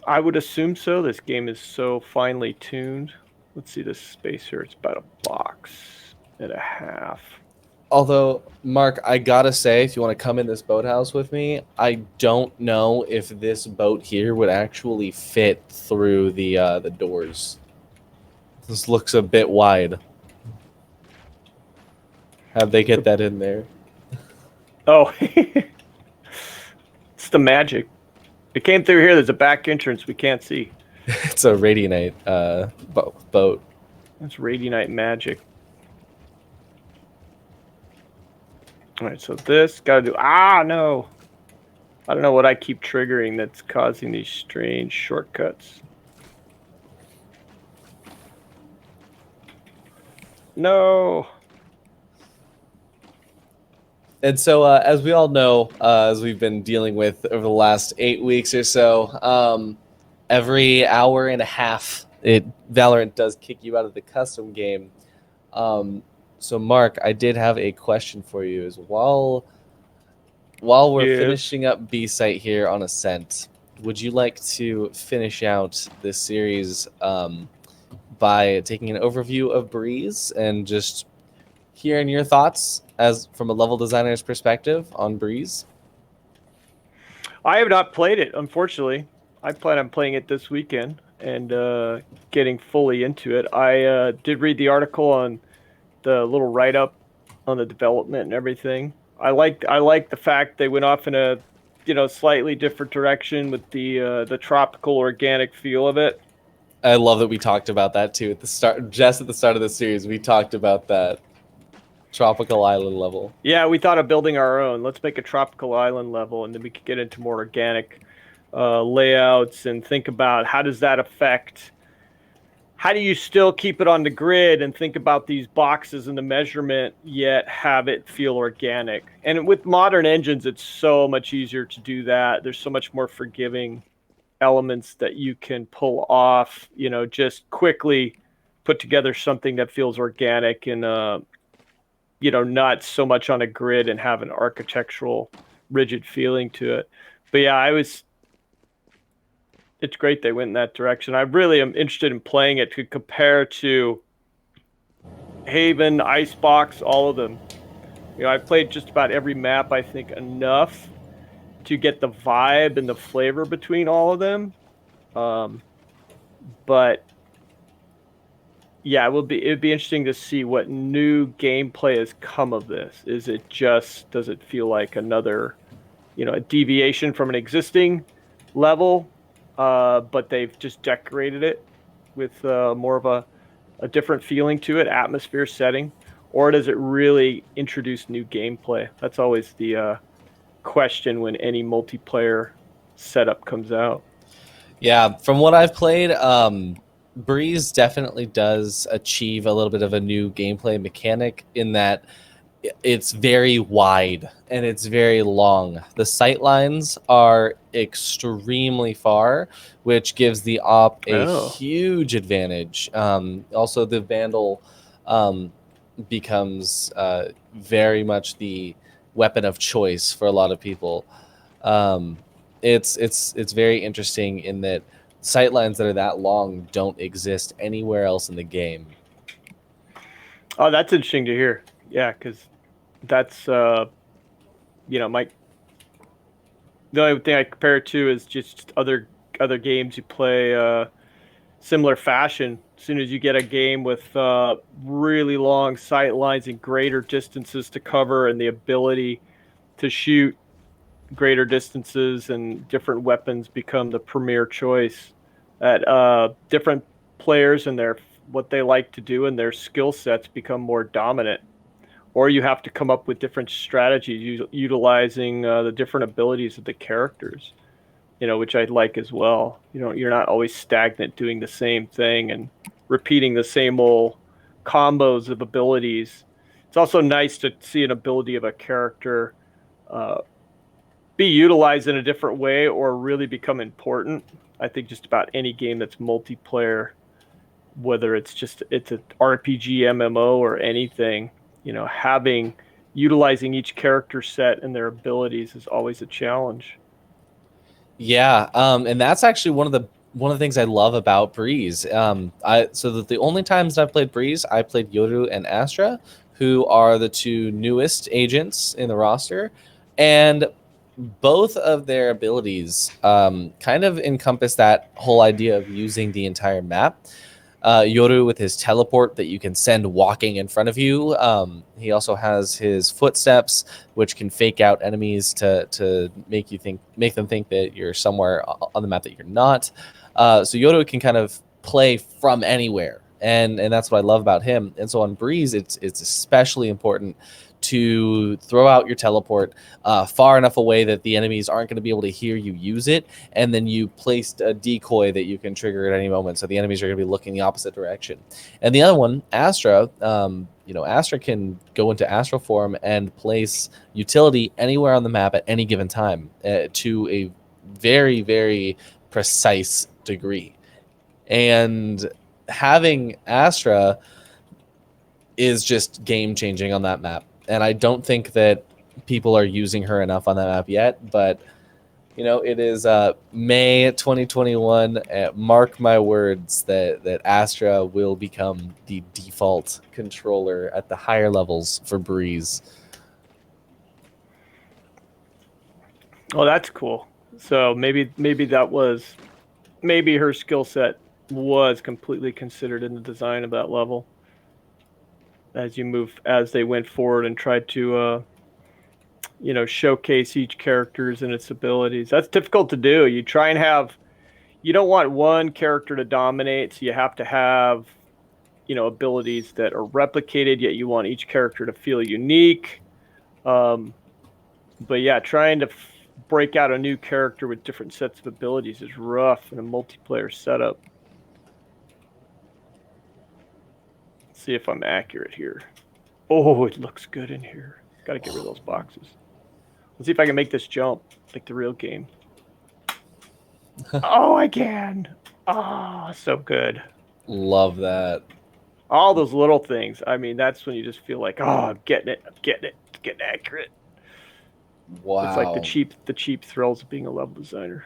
I would assume so. This game is so finely tuned. Let's see this space here. It's about a box and a half. Although, Mark, I gotta say, if you want to come in this boathouse with me, I don't know if this boat here would actually fit through the doors. This looks a bit wide. How'd they get that in there? Oh, it's the magic. It came through here. There's a back entrance we can't see. It's a Radianite boat. That's Radianite magic. All right, so this gotta do. Ah, no. I don't know what I keep triggering that's causing these strange shortcuts. No. And so, as we all know, as we've been dealing with over the last 8 weeks or so, every hour and a half, Valorant does kick you out of the custom game. So, Mark, I did have a question for you. Is while we're Yes. finishing up B site here on Ascent, would you like to finish out this series by taking an overview of Breeze and just hearing your thoughts as from a level designer's perspective on Breeze? I have not played it, unfortunately. I plan on playing it this weekend and getting fully into it. I did read the article on the little write-up on the development and everything. I like the fact they went off in a slightly different direction with the tropical organic feel of it. I love that we talked about that too at the start. Just at the start of the series, we talked about that tropical island level. Yeah, we thought of building our own. Let's make a tropical island level, and then we could get into more organic layouts and think about how does that affect. How do you still keep it on the grid and think about these boxes and the measurement, yet have it feel organic? And with modern engines, it's so much easier to do that. There's so much more forgiving elements that you can pull off, just quickly put together something that feels organic and, not so much on a grid and have an architectural rigid feeling to it. But yeah, it's great they went in that direction. I really am interested in playing it to compare to Haven, Icebox, all of them. I've played just about every map, I think, enough to get the vibe and the flavor between all of them. But yeah, it'd be interesting to see what new gameplay has come of this. Does it feel like another, a deviation from an existing level? But they've just decorated it with more of a different feeling to it, atmosphere, setting, or does it really introduce new gameplay? That's always the question when any multiplayer setup comes out. Yeah, from what I've played, Breeze definitely does achieve a little bit of a new gameplay mechanic in that it's very wide and it's very long. The sight lines are extremely far, which gives the op a huge advantage. Also, the Vandal becomes very much the weapon of choice for a lot of people. It's very interesting in that sightlines that are that long don't exist anywhere else in the game. Oh, that's interesting to hear. Yeah, because that's my The only thing I compare it to is just other games you play similar fashion. As soon as you get a game with really long sight lines and greater distances to cover, and the ability to shoot greater distances, and different weapons become the premier choice. That different players and what they like to do and their skill sets become more dominant. Or you have to come up with different strategies utilizing the different abilities of the characters, which I like as well. You're not always stagnant doing the same thing and repeating the same old combos of abilities. It's also nice to see an ability of a character be utilized in a different way or really become important. I think just about any game that's multiplayer, whether it's an RPG, MMO, or anything, utilizing each character set and their abilities is always a challenge. Yeah, and that's actually one of the things I love about Breeze. So that the only times I've played Breeze, I played Yoru and Astra, who are the two newest agents in the roster, and both of their abilities kind of encompass that whole idea of using the entire map. Yoru with his teleport that you can send walking in front of you. He also has his footsteps, which can fake out enemies to make them think that you're somewhere on the map that you're not. So Yoru can kind of play from anywhere, and that's what I love about him. And so on Breeze, it's especially important to throw out your teleport far enough away that the enemies aren't going to be able to hear you use it, and then you placed a decoy that you can trigger at any moment, so the enemies are going to be looking the opposite direction. And the other one, Astra, Astra can go into Astral form and place utility anywhere on the map at any given time to a very, very precise degree. And having Astra is just game changing on that map. And I don't think that people are using her enough on that map yet, but it is May 2021. Mark my words that Astra will become the default controller at the higher levels for Breeze. Oh, that's cool. So maybe her skill set was completely considered in the design of that level. As they went forward and tried to showcase each character's and its abilities. That's difficult to do. You don't want one character to dominate, so you have to have abilities that are replicated, yet you want each character to feel unique. But yeah, trying to break out a new character with different sets of abilities is rough in a multiplayer setup. See if I'm accurate here. Oh, it looks good in here. Got to get rid of those boxes. Let's see if I can make this jump like the real game. Oh, I can. Oh, so good. Love that. All those little things. I mean, that's when you just feel like, oh, I'm getting it. It's getting accurate. Wow. It's like the cheap thrills of being a level designer.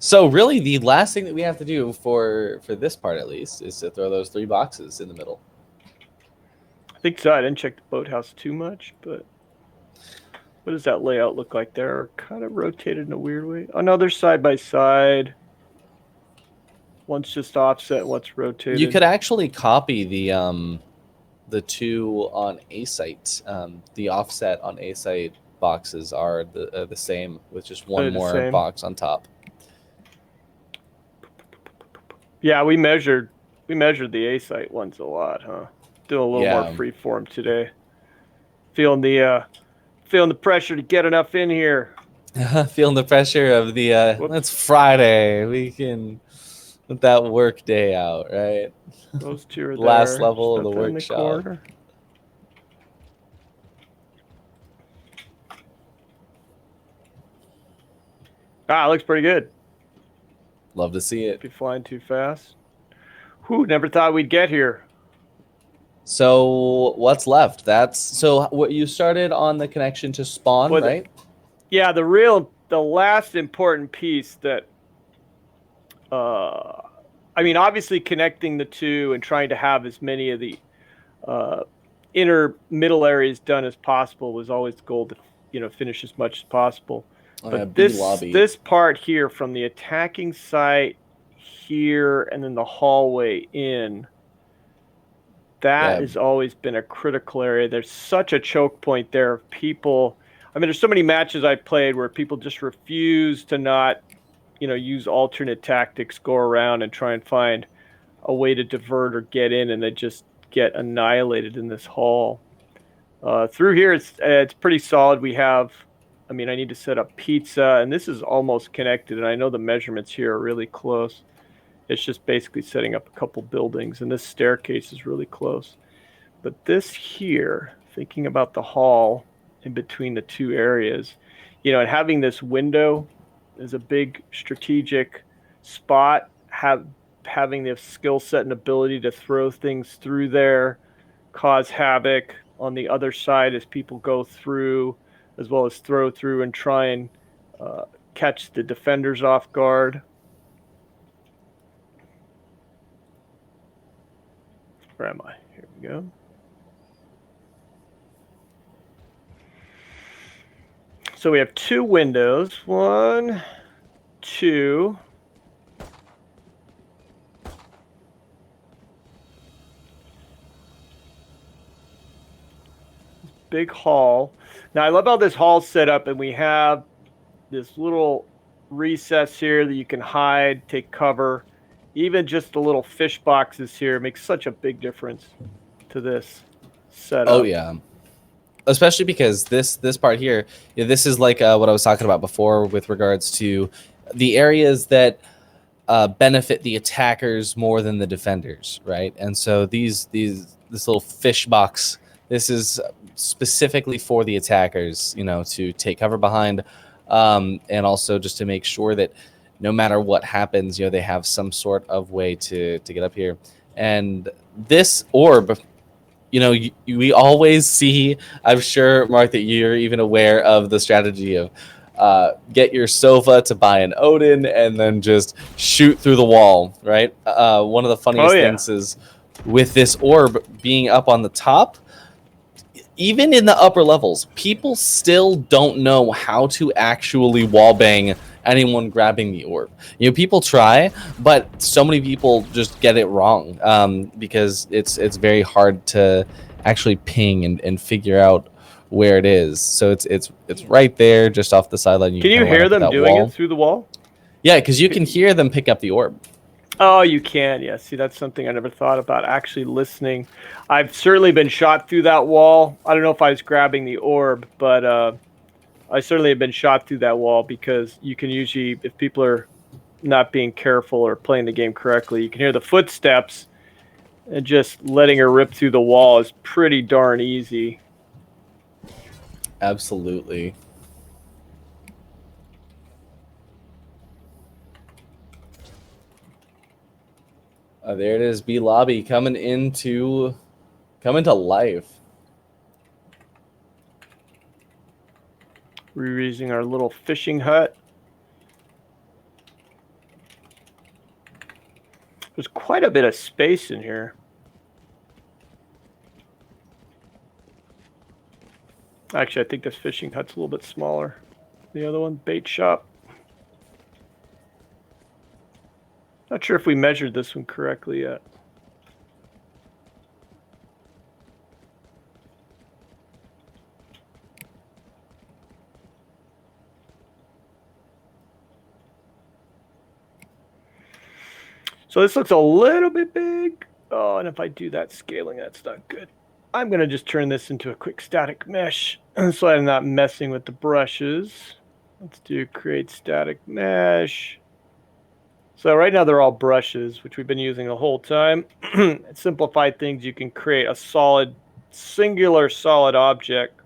So really, the last thing that we have to do for this part, at least, is to throw those 3 boxes in the middle. I think so. I didn't check the boathouse too much, but what does that layout look like? They're kind of rotated in a weird way. Oh no, they're side by side. One's just offset, one's rotated. You could actually copy the 2 on A site. The offset on A site boxes are the same, with just one more box on top. Yeah, we measured the A site ones a lot, huh? Doing a little more freeform today. Feeling the pressure to get enough in here. Feeling the pressure of the it's Friday. We can let that work day out, right? Those 2 are there. Last level of the workshop. It looks pretty good. Love to see it. Be flying too fast. Whew, never thought we'd get here. So what's left? What you started on the connection to spawn, right? The last important piece that, obviously connecting the 2 and trying to have as many of the inner middle areas done as possible was always the goal to, finish as much as possible. But B lobby. this part here from the attacking site here and then the hallway in, that has always been a critical area. There's such a choke point there of people. I mean, there's so many matches I've played where people just refuse to not, use alternate tactics, go around and try and find a way to divert or get in, and they just get annihilated in this hall. Through here, it's pretty solid. We have, I need to set up pizza, and this is almost connected, and I know the measurements here are really close. It's just basically setting up a couple buildings, and this staircase is really close. But this here, thinking about the hall in between the two areas, and having this window is a big strategic spot. Having the skill set and ability to throw things through there, cause havoc on the other side as people go through, as well as throw through and try and catch the defenders off guard. Where am I? Here we go. So we have two windows. 1, 2. Big hall. Now I love how this hall's set up, and we have this little recess here that you can hide, take cover. Even just the little fish boxes here makes such a big difference to this setup. Oh yeah, especially because this part here, this is like what I was talking about before with regards to the areas that benefit the attackers more than the defenders, right? And so this little fish box, this is specifically for the attackers, to take cover behind, and also just to make sure that no matter what happens, they have some sort of way to get up here. And this orb, we always see, I'm sure, Mark, that you're even aware of the strategy of get your Sova to buy an Odin and then just shoot through the wall, right? One of the funniest things is with this orb being up on the top, even in the upper levels, people still don't know how to actually wallbang anyone grabbing the orb. People try, but so many people just get it wrong, because it's very hard to actually ping and figure out where it is. So it's right there, just off the sideline. Can you hear them doing it through the wall? Yeah, because you can hear them pick up the orb. Oh, you can. Yeah. See, that's something I never thought about, actually listening. I've certainly been shot through that wall. I don't know if I was grabbing the orb, but I certainly have been shot through that wall, because you can usually, if people are not being careful or playing the game correctly, you can hear the footsteps, and just letting her rip through the wall is pretty darn easy. Absolutely. There it is, B lobby coming into life. We're using our little fishing hut. There's quite a bit of space in here. Actually, I think this fishing hut's a little bit smaller. The other one, bait shop. Not sure if we measured this one correctly yet. So this looks a little bit big. Oh, and if I do that scaling, that's not good. I'm going to just turn this into a quick static mesh so I'm not messing with the brushes. Let's do create static mesh. So right now they're all brushes, which we've been using the whole time. Simplify things, you can create a singular solid object.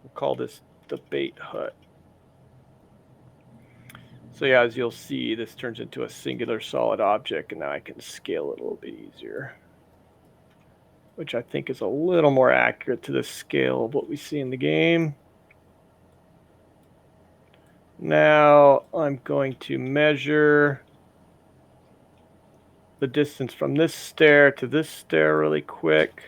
We'll call this the bait hut. So yeah, as you'll see, this turns into a singular solid object, and now I can scale it a little bit easier, which I think is a little more accurate to the scale of what we see in the game. Now I'm going to measure the distance from this stair to this stair really quick.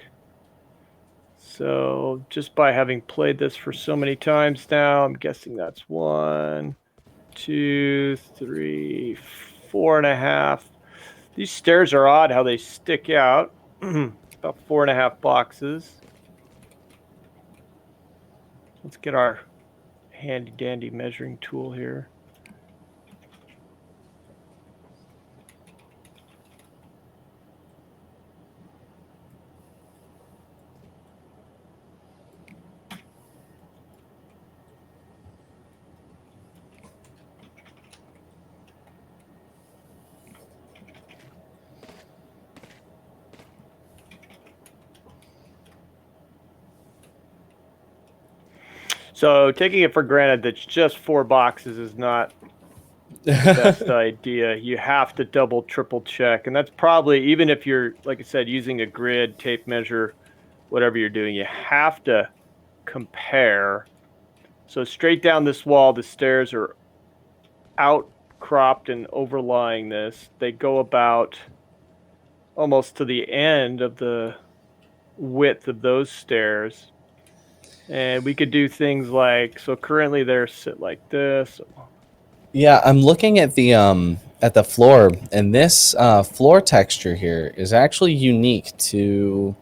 So just by having played this for so many times now, I'm guessing that's 1, 2, 3, 4.5. These stairs are odd how they stick out. About 4.5 boxes. Let's get our handy dandy measuring tool here. So taking it for granted that just 4 boxes is not the best idea. You have to double, triple check. And that's probably, even if you're, like I said, using a grid, tape measure, whatever you're doing, you have to compare. So straight down this wall, the stairs are outcropped and overlying this. They go about almost to the end of the width of those stairs. And we could do things like, so currently they're sit like this. Yeah, I'm looking at the floor, and this floor texture here is actually unique to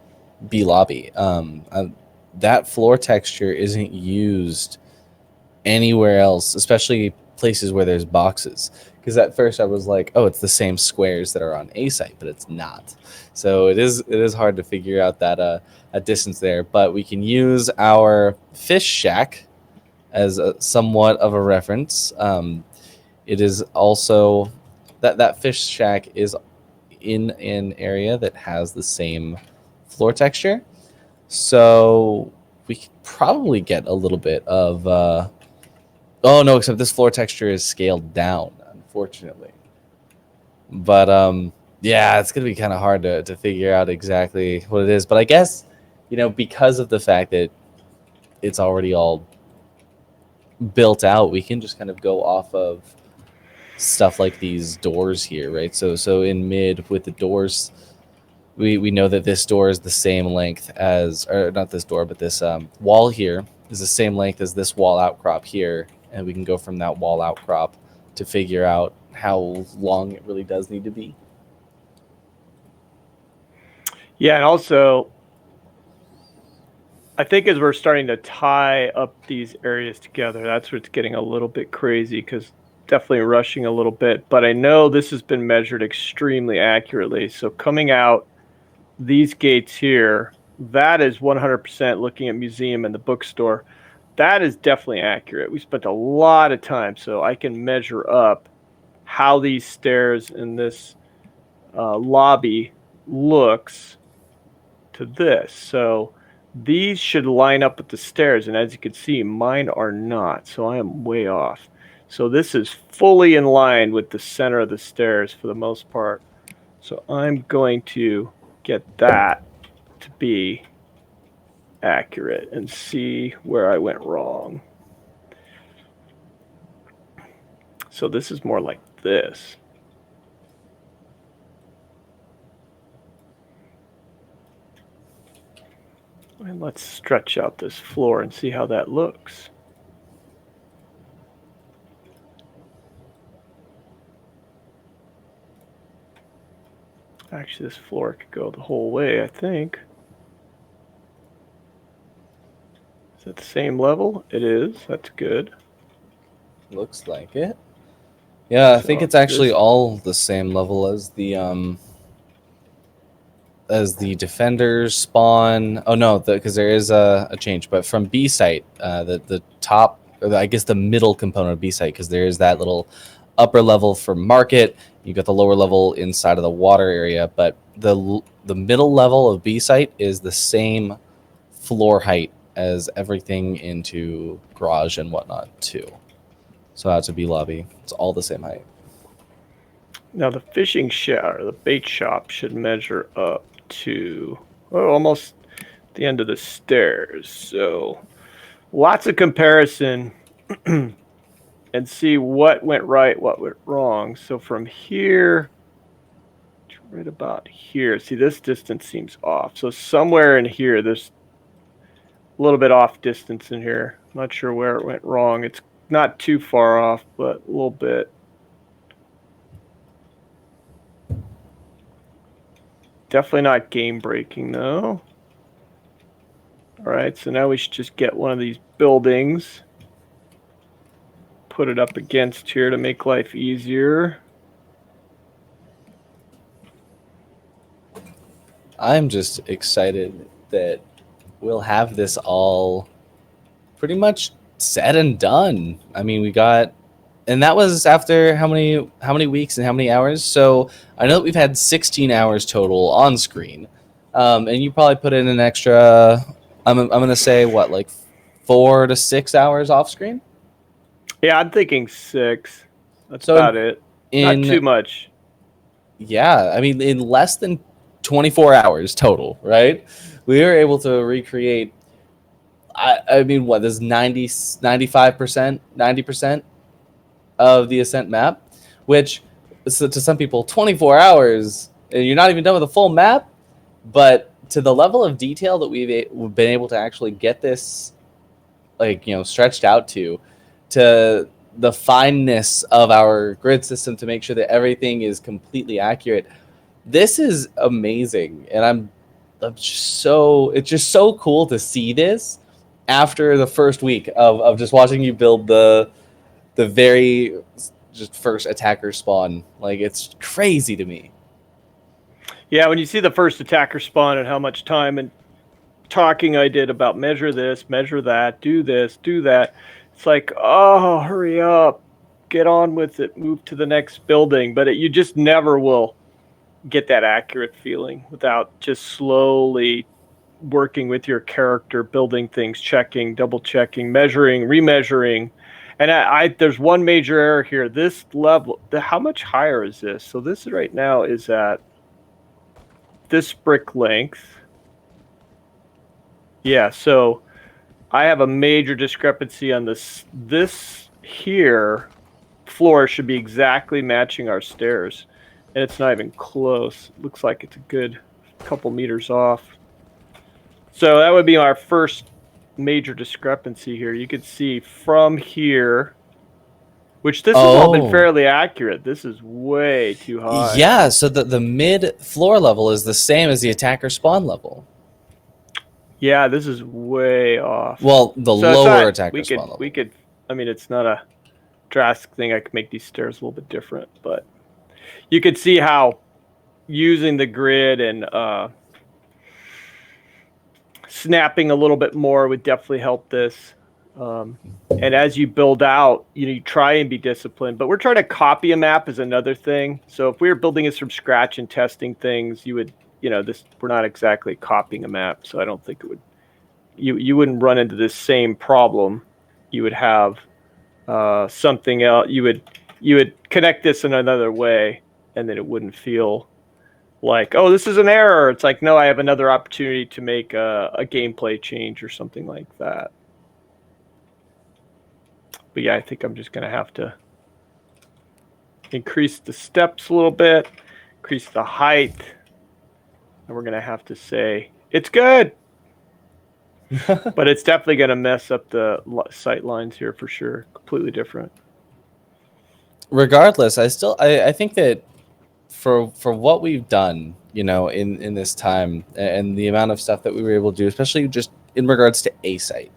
B Lobby. That floor texture isn't used anywhere else, especially places where there's boxes. Because at first I was like, oh, it's the same squares that are on A site, but it's not. So it is hard to figure out that a distance there. But we can use our fish shack as somewhat of a reference. It is also that fish shack is in an area that has the same floor texture. So we could probably get a little bit of oh no, except this floor texture is scaled down, unfortunately. But yeah, it's gonna be kind of hard to figure out exactly what it is. But I guess, because of the fact that it's already all built out, we can just kind of go off of stuff like these doors here, right? So in mid with the doors, we know that this door is the same length as, or not this door, but this wall here is the same length as this wall outcrop here, and we can go from that wall outcrop to figure out how long it really does need to be. Yeah, and also, I think as we're starting to tie up these areas together, that's where it's getting a little bit crazy, because definitely rushing a little bit. But I know this has been measured extremely accurately. So coming out these gates here, that is 100% looking at museum and the bookstore. That is definitely accurate. We spent a lot of time, so I can measure up how these stairs in this lobby looks to this. So these should line up with the stairs, and as you can see, mine are not, so I am way off. So this is fully in line with the center of the stairs for the most part. So I'm going to get that to be accurate and see where I went wrong. So this is more like this. And let's stretch out this floor and see how that looks. Actually, this floor could go the whole way, I think. Is it the same level? It is. That's good. Looks like it. Yeah, I think So it's actually this- all the same level as the defenders spawn. Oh no, because there is a change. But from B site, the top, or I guess the middle component of B site, because there is that little upper level for market. You got the lower level inside of the water area, but the middle level of B site is the same floor height as everything into garage and whatnot too. So out to B lobby, it's all the same height. Now the fishing shop, or the bait shop, should measure up to almost the end of the stairs. So lots of comparison and see what went right, what went wrong. So from here to right about here, see, this distance seems off. So somewhere in here, a little bit off distance in here. I'm not sure where it went wrong. It's not too far off, but a little bit. Definitely not game breaking though. All right, so now we should just get one of these buildings, put it up against here to make life easier. I'm just excited that we'll have this all pretty much said and done. I mean, we got, and that was after how many weeks and how many hours? So I know that we've had 16 hours total on screen, and you probably put in an extra. I'm gonna say what, like 4 to 6 hours off screen. Yeah, I'm thinking 6. That's So about it. Not too much. Yeah, I mean, in less than 24 hours total, right? We were able to recreate. I mean, what, this 95%, 90% of the Ascent map, which so to some people, 24 hours, and you're not even done with a full map. But to the level of detail that we've been able to actually get this, like, stretched out to the fineness of our grid system to make sure that everything is completely accurate. This is amazing, and I'm just so, it's just so cool to see this after the first week of just watching you build the very just first attacker spawn. Like, it's crazy to me. Yeah, when you see the first attacker spawn and how much time and talking I did about measure this, measure that, do this, do that, it's like, oh, hurry up, get on with it, move to the next building. But you just never will get that accurate feeling without just slowly working with your character, building things, checking, double checking, measuring, remeasuring. And there's one major error here. This level, how much higher is this? So this right now is at this brick length. Yeah, so I have a major discrepancy on this. This here floor should be exactly matching our stairs, and it's not even close. Looks like it's a good couple meters off. So that would be our first major discrepancy here. You could see from here, which this has all been fairly accurate. This is way too high. Yeah, so the mid floor level is the same as the attacker spawn level. Yeah, this is way off. Well, the lower attacker spawn level. We could, I mean, it's not a drastic thing. I could make these stairs a little bit different, but you could see how using the grid and snapping a little bit more would definitely help this. And as you build out, you try and be disciplined. But we're trying to copy a map is another thing. So if we were building this from scratch and testing things, you would, we're not exactly copying a map. So I don't think it would, you wouldn't run into this same problem. You would have something else. You would connect this in another way, and then it wouldn't feel like, oh, this is an error. It's like, no, I have another opportunity to make a gameplay change or something like that. But yeah, I think I'm just going to have to increase the steps a little bit, increase the height, and we're going to have to say, it's good. But it's definitely going to mess up the sight lines here for sure. Completely different. Regardless, I think that for what we've done, in this time, and the amount of stuff that we were able to do, especially just in regards to A site,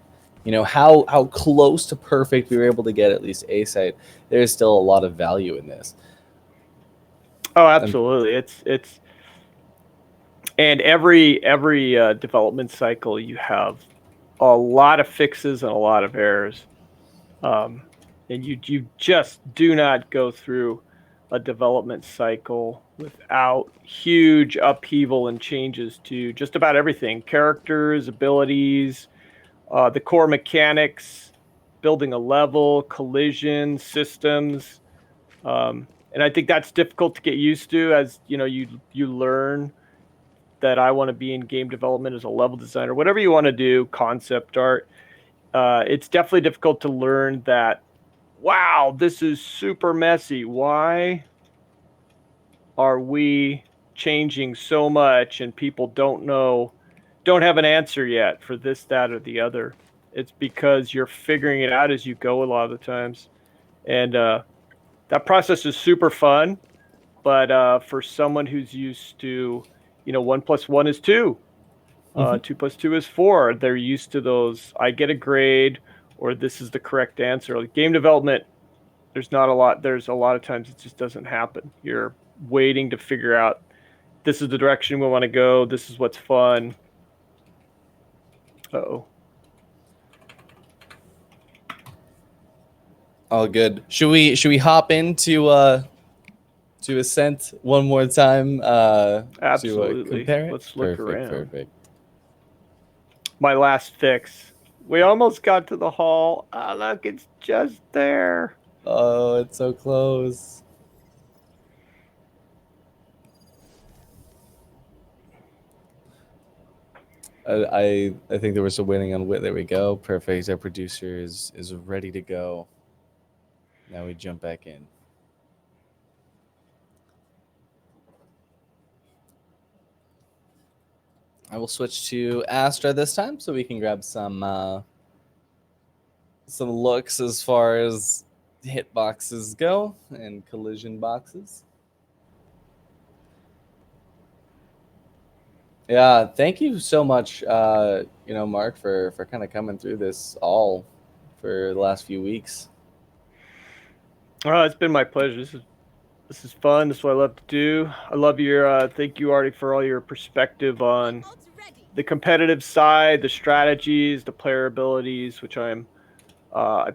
how close to perfect we were able to get at least A site, there's still a lot of value in this. Oh, absolutely. It's and every development cycle you have a lot of fixes and a lot of errors. And you just do not go through a development cycle without huge upheaval and changes to just about everything: characters, abilities, the core mechanics, building a level, collision systems. And I think that's difficult to get used to as you learn that I want to be in game development as a level designer, whatever you want to do, concept art. It's definitely difficult to learn that, wow, this is super messy. Why are we changing so much and people don't don't have an answer yet for this, that, or the other. It's because you're figuring it out as you go a lot of the times. And that process is super fun. But for someone who's used to, 1 + 1 is 2, 2 + 2 is 4, they're used to those, I get a grade, or this is the correct answer. Like game development, there's a lot of times it just doesn't happen. You're waiting to figure out, this is the direction we want to go, this is what's fun. Uh-oh. All good. Should we hop into to Ascent one more time? Absolutely. To, compare it? Let's look around. Perfect. My last fix. We almost got to the hall. Ah, look, it's just there. Oh, it's so close. I think there was some waiting on Wit. There we go. Perfect. Our producer is ready to go. Now we jump back in. I will switch to Astra this time so we can grab some looks as far as hit boxes go and collision boxes. Yeah, thank you so much, Mark, for kind of coming through this all for the last few weeks. Oh, it's been my pleasure. This is fun. This is what I love to do. I love your thank you, Artie, for all your perspective on the competitive side, the strategies, the player abilities, which I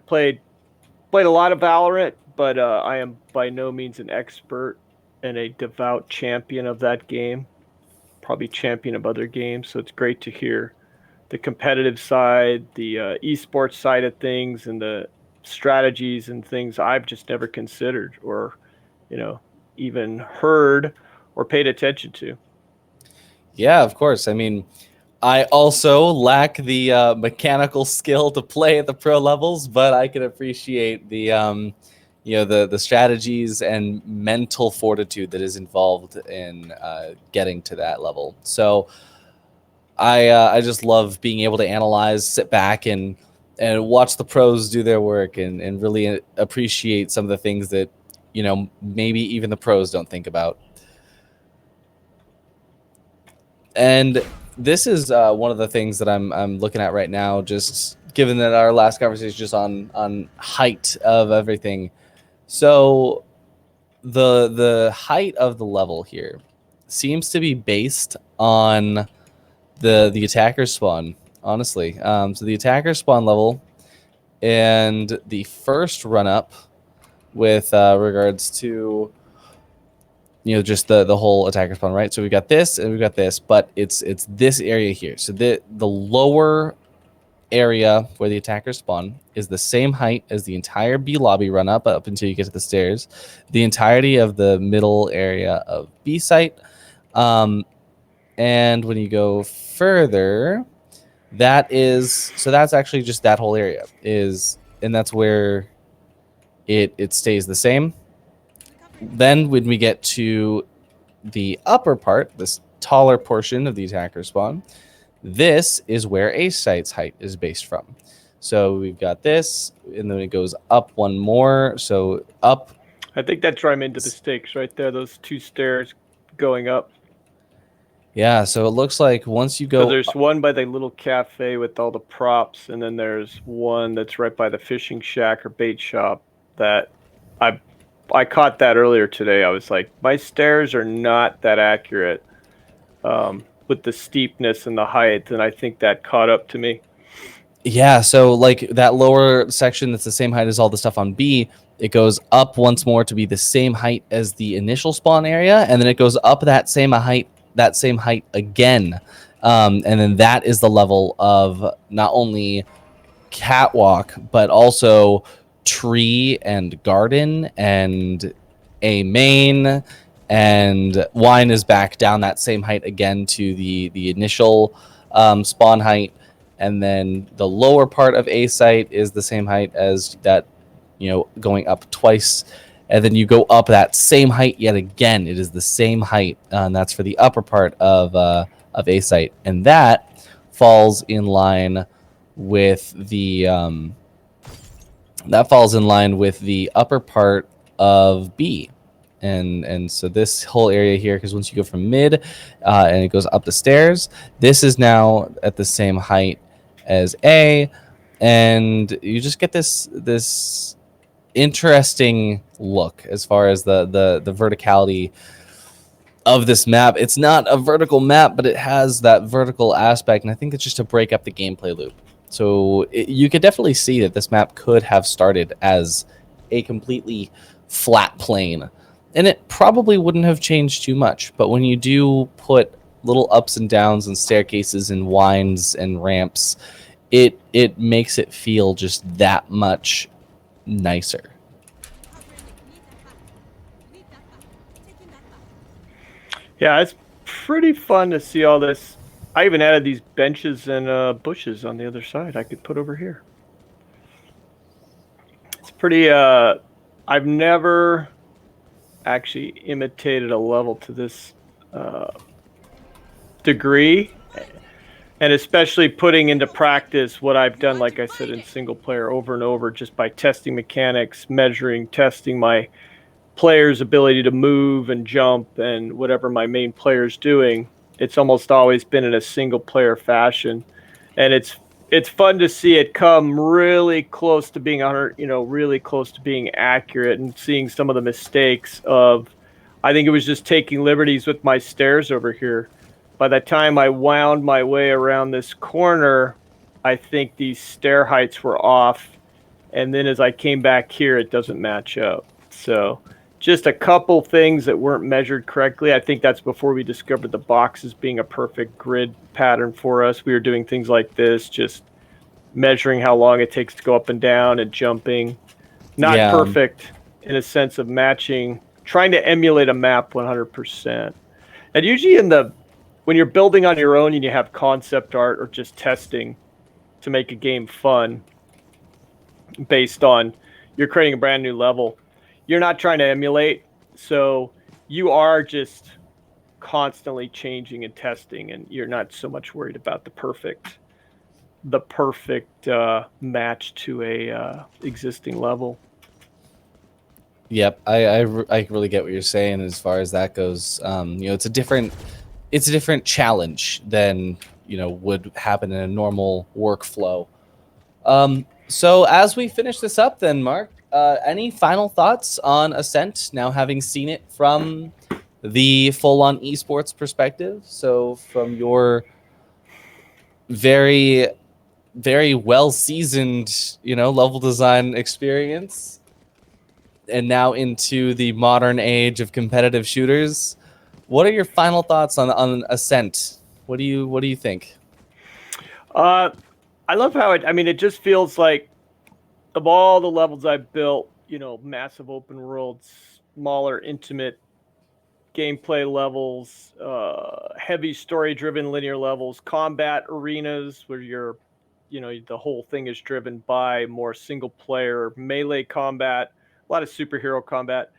played a lot of Valorant, but I am by no means an expert and a devout champion of that game. Probably champion of other games, so it's great to hear the competitive side, the esports side of things, and the strategies and things I've just never considered or, even heard or paid attention to. Yeah, of course. I mean, I also lack the mechanical skill to play at the pro levels, but I can appreciate the the strategies and mental fortitude that is involved in getting to that level. So I just love being able to analyze, sit back and watch the pros do their work and really appreciate some of the things that, maybe even the pros don't think about. And this is one of the things that I'm looking at right now, just given that our last conversation is just on height of everything. So the height of the level here seems to be based on the attacker spawn, honestly. So the attacker spawn level and the first run up with regards to just the whole attacker spawn, right? So we've got this and we've got this, but it's this area here. So the lower area where the attackers spawn is the same height as the entire B lobby run up until you get to the stairs, the entirety of the middle area of B site, and when you go further, that's actually just that whole area and that's where it stays the same. Then when we get to the upper part, this taller portion of the attacker spawn, this is where A site's height is based from. So we've got this, and then it goes up one more. So up. I think that's where I'm into the stakes right there. Those two stairs going up. Yeah. So it looks like once you go. So there's one by the little cafe with all the props, and then there's one that's right by the fishing shack or bait shop. That I caught that earlier today. I was like, my stairs are not that accurate. With the steepness and the height, and I think that caught up to me. Yeah, so like that lower section that's the same height as all the stuff on B, it goes up once more to be the same height as the initial spawn area, and then it goes up that same height again. And then that is the level of not only catwalk, but also tree and garden and a main. And wine is back down that same height again to the initial spawn height, and then the lower part of A site is the same height as that, going up twice, and then you go up that same height yet again. It is the same height, and that's for the upper part of A site, and that falls in line with the upper part of B. And so this whole area here, because once you go from mid and it goes up the stairs, this is now at the same height as A, and you just get this interesting look as far as the verticality of this map. It's not a vertical map, but it has that vertical aspect, and I think it's just to break up the gameplay loop. So you could definitely see that this map could have started as a completely flat plane, and it probably wouldn't have changed too much. But when you do put little ups and downs and staircases and winds and ramps, it makes it feel just that much nicer. Yeah, it's pretty fun to see all this. I even added these benches and bushes on the other side I could put over here. It's pretty, I've never actually imitated a level to this degree, and especially putting into practice what I've done, like I said, in single player over and over, just by testing mechanics, measuring, testing my player's ability to move and jump and whatever my main player's doing. It's almost always been in a single player fashion, and it's fun to see it come really close to being 100, really close to being accurate, and seeing some of the mistakes of, I think it was just taking liberties with my stairs over here. By the time I wound my way around this corner, I think these stair heights were off, and then as I came back here, it doesn't match up. So just a couple things that weren't measured correctly. I think that's before we discovered the boxes being a perfect grid pattern for us. We were doing things like this, just measuring how long it takes to go up and down and jumping. Not perfect in a sense of matching, trying to emulate a map 100%. And usually when you're building on your own and you have concept art or just testing to make a game fun based on you're creating a brand new level, you're not trying to emulate, so you are just constantly changing and testing, and you're not so much worried about the perfect match to a existing level. Yep, I really get what you're saying as far as that goes. It's a different challenge than would happen in a normal workflow. So as we finish this up, then Mark, any final thoughts on Ascent now, having seen it from the full-on esports perspective? So from your very, very well-seasoned, level design experience, and now into the modern age of competitive shooters, what are your final thoughts on Ascent? What do you think? I love how it just feels like, of all the levels I've built, massive open worlds, smaller, intimate gameplay levels, heavy story-driven linear levels, combat arenas where the whole thing is driven by more single-player melee combat, a lot of superhero combat.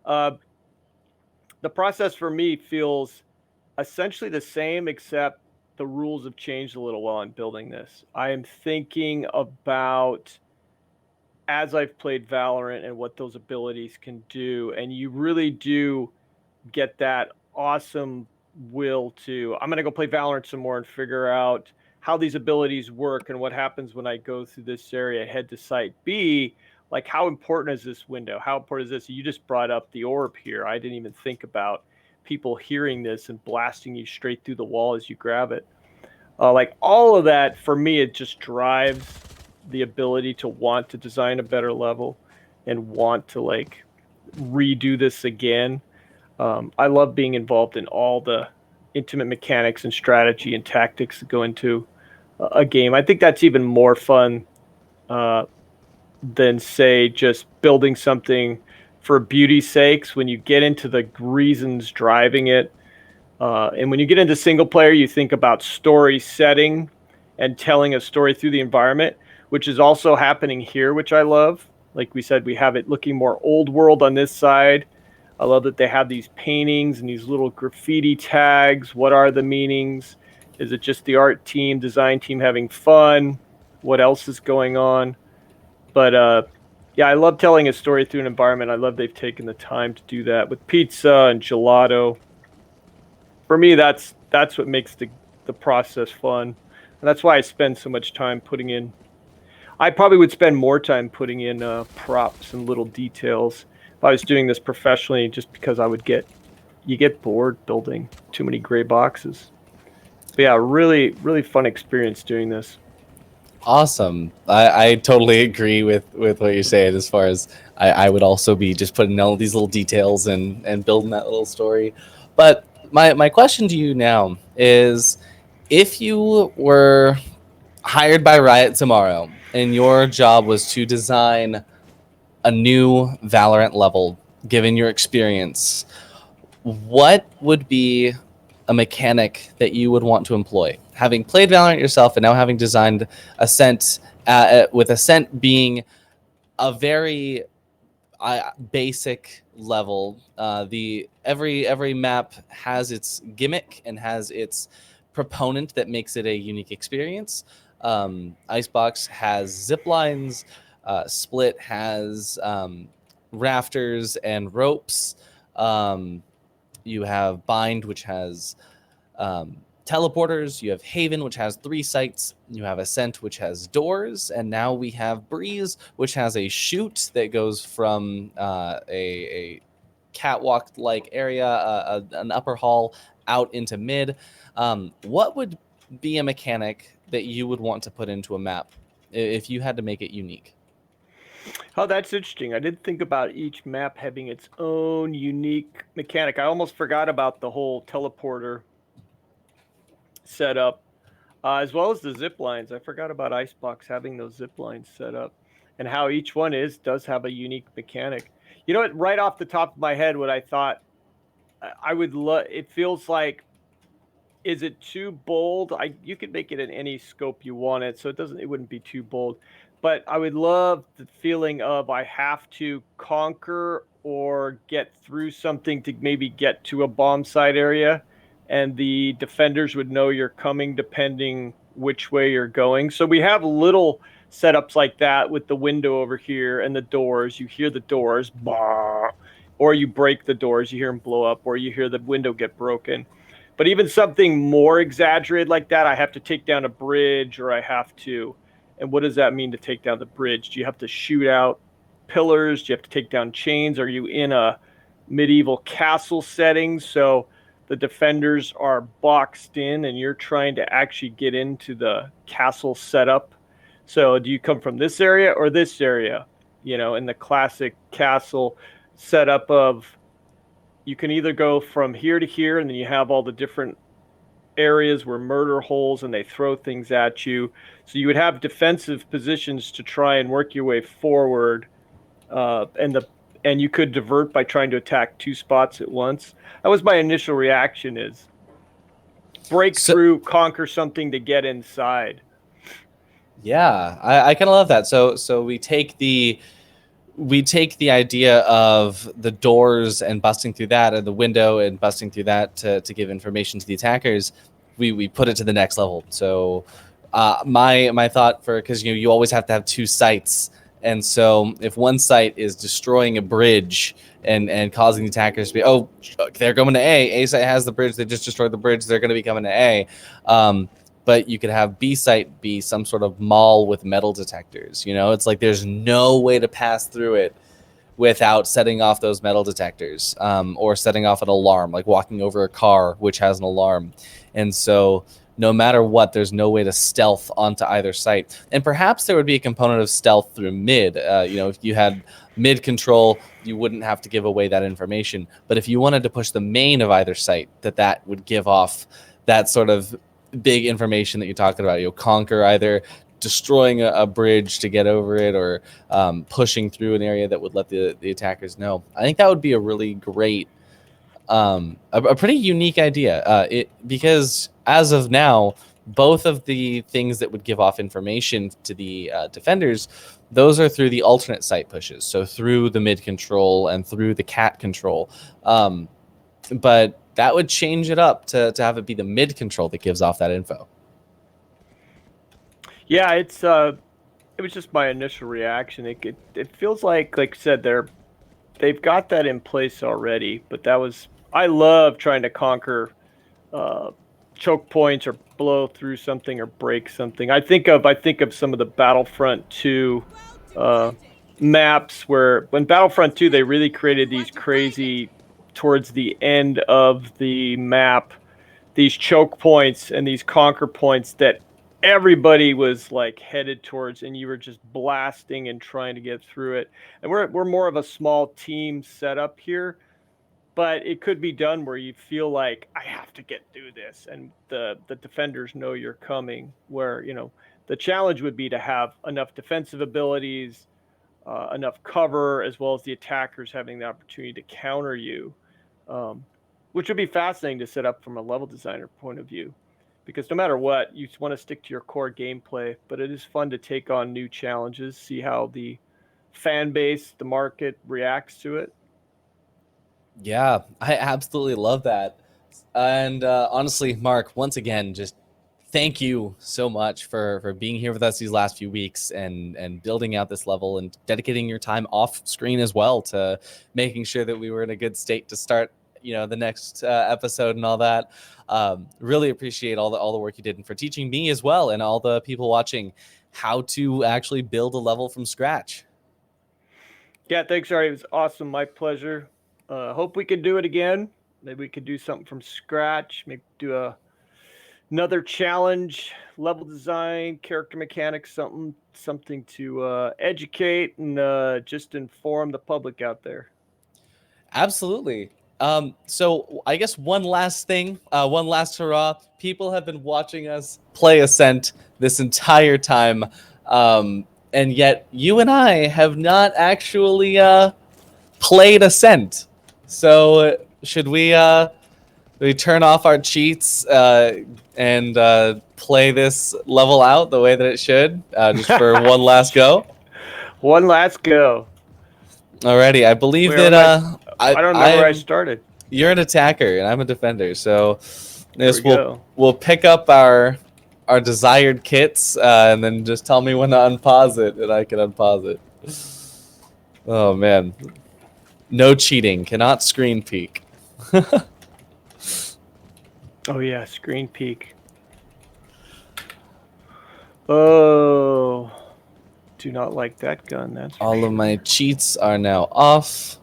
The process for me feels essentially the same, except the rules have changed a little while I'm building this. I am thinking about, as I've played Valorant and what those abilities can do, and you really do get that awesome will to, I'm going to go play Valorant some more and figure out how these abilities work and what happens when I go through this area, head to site B. Like, how important is this window? How important is this? You just brought up the orb here. I didn't even think about people hearing this and blasting you straight through the wall as you grab it. Like, all of that, for me, it just drives the ability to want to design a better level and want to redo this again. I love being involved in all the intimate mechanics and strategy and tactics that go into a game. I think that's even more fun than, say, just building something for beauty's sakes. When you get into the reasons driving it, and when you get into single player, you think about story setting and telling a story through the environment, which is also happening here, which I love. Like we said, we have it looking more old world on this side. I love that they have these paintings and these little graffiti tags. What are the meanings? Is it just the art team, design team having fun? What else is going on? But yeah, I love telling a story through an environment. I love they've taken the time to do that with pizza and gelato. For me, that's what makes the process fun, and that's why I spend so much time putting in. I probably would spend more time putting in props and little details if I was doing this professionally, just because you get bored building too many gray boxes. But yeah, really fun experience doing this. Awesome. I totally agree with what you're saying as far as I would also be just putting all these little details and building that little story. But my question to you now is, if you were hired by Riot tomorrow and your job was to design a new Valorant level, given your experience, what would be a mechanic that you would want to employ? Having played Valorant yourself and now having designed Ascent, with Ascent being a very basic level, the every map has its gimmick and has its proponent that makes it a unique experience. Icebox has zip lines. Split has rafters and ropes. You have Bind, which has teleporters. You have Haven, which has 3 sites. You have Ascent, which has doors. And now we have Breeze, which has a chute that goes from a catwalk-like area, an upper hall, out into mid. What would be a mechanic that you would want to put into a map if you had to make it unique? Oh, that's interesting. I did think about each map having its own unique mechanic. I almost forgot about the whole teleporter setup, as well as the zip lines. I forgot about Icebox having those zip lines set up, and how each one does have a unique mechanic. You know what? Right off the top of my head, what I thought I would love. It feels like, is it too bold? You could make it in any scope you want it, so it wouldn't be too bold. But I would love the feeling of I have to conquer or get through something to maybe get to a bomb site area, and the defenders would know you're coming depending which way you're going. So we have little setups like that with the window over here and the doors. You hear the doors, bah, or you break the doors, you hear them blow up, or you hear the window get broken. But even something more exaggerated like that, I have to take down a bridge, or I have to. And what does that mean to take down the bridge? Do you have to shoot out pillars? Do you have to take down chains? Are you in a medieval castle setting? So the defenders are boxed in and you're trying to actually get into the castle setup. So do you come from this area or this area? You know, in the classic castle setup of, you can either go from here to here, and then you have all the different areas where murder holes and they throw things at you. So you would have defensive positions to try and work your way forward, and you could divert by trying to attack 2 spots at once. That was my initial reaction: is break through, conquer something to get inside. Yeah, I kind of love that. So we take the idea of the doors and busting through that, and the window and busting through that to give information to the attackers. We put it to the next level. So my thought, for, because you always have to have 2 sites, and so if one site is destroying a bridge and causing the attackers to be, oh, they're going to A site has the bridge, they just destroyed the bridge, they're going to be coming to A. But you could have B site be some sort of mall with metal detectors. It's like there's no way to pass through it without setting off those metal detectors, or setting off an alarm, like walking over a car which has an alarm. And so no matter what, there's no way to stealth onto either site. And perhaps there would be a component of stealth through mid. If you had mid control, you wouldn't have to give away that information. But if you wanted to push the main of either site, that would give off that sort of big information that you're talking about. You'll conquer either destroying a bridge to get over it, or pushing through an area that would let the attackers know. I think that would be a really great, a pretty unique idea, because as of now, both of the things that would give off information to the defenders, those are through the alternate site pushes, so through the mid control and through the cat control. But that would change it up to have it be the mid control that gives off that info. Yeah, it was just my initial reaction. It feels like I said, they've got that in place already, but I love trying to conquer choke points or blow through something or break something. I think of some of the Battlefront 2 maps where when Battlefront 2 they really created these crazy towards the end of the map, these choke points and these conquer points that everybody was like headed towards, and you were just blasting and trying to get through it. And we're more of a small team setup here, but it could be done where you feel like I have to get through this, and the defenders know you're coming. Where the challenge would be to have enough defensive abilities, enough cover, as well as the attackers having the opportunity to counter you, which would be fascinating to set up from a level designer point of view. Because no matter what, you want to stick to your core gameplay, but it is fun to take on new challenges, see how the fan base, the market reacts to it. Yeah, I absolutely love that. And honestly, Mark, once again, just thank you so much for being here with us these last few weeks and building out this level and dedicating your time off screen as well to making sure that we were in a good state to start the next episode and all that. Really appreciate all the work you did, and for teaching me as well and all the people watching how to actually build a level from scratch. Yeah, thanks, Ari. It was awesome. My pleasure. Hope we can do it again. Maybe we could do something from scratch. Maybe do another challenge, level design, character mechanics, something to educate and just inform the public out there. Absolutely. So I guess one last thing, one last hurrah. People have been watching us play Ascent this entire time, and yet you and I have not actually played Ascent. So should we turn off our cheats and play this level out the way that it should, just for one last go? One last go. Alrighty, I believe Where that I don't know where I started. You're an attacker and I'm a defender, so Go. we'll pick up our desired kits and then just tell me when to unpause it, and I can unpause it. Oh man, no cheating, cannot screen peek. Oh yeah, screen peek. Oh, do not like that gun. That's all sure. Of my cheats are now off,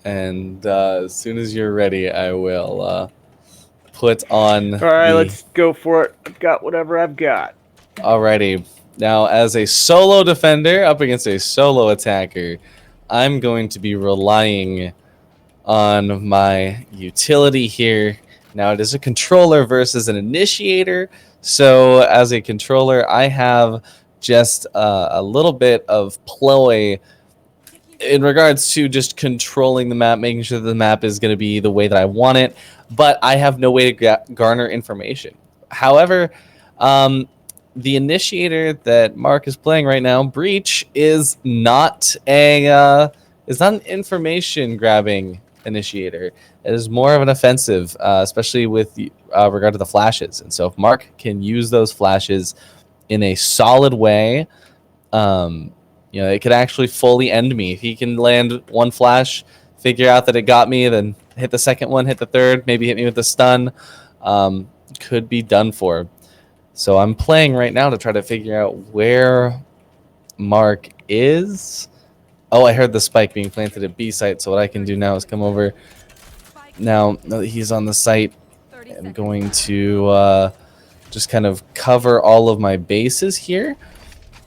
and as soon as you're ready, I will put on. All right, let's go for it. I've got whatever I've got. Alrighty. Now, as a solo defender up against a solo attacker, I'm going to be relying on my utility here. Now, it is a controller versus an initiator. So, as a controller, I have just a little bit of ploy in regards to just controlling the map, making sure the map is going to be the way that I want it. But I have no way to garner information. However, the initiator that Mark is playing right now, Breach, is not an information grabbing initiator. It is more of an offensive, especially with regard to the flashes. And so if Mark can use those flashes in a solid way, it could actually fully end me. If he can land one flash, figure out that it got me, then hit the second one, hit the third, maybe hit me with a stun, could be done for. So I'm playing right now to try to figure out where Mark is. Oh, I heard the spike being planted at B site, so what I can do now is come over. Now that he's on the site, I'm going to just kind of cover all of my bases here.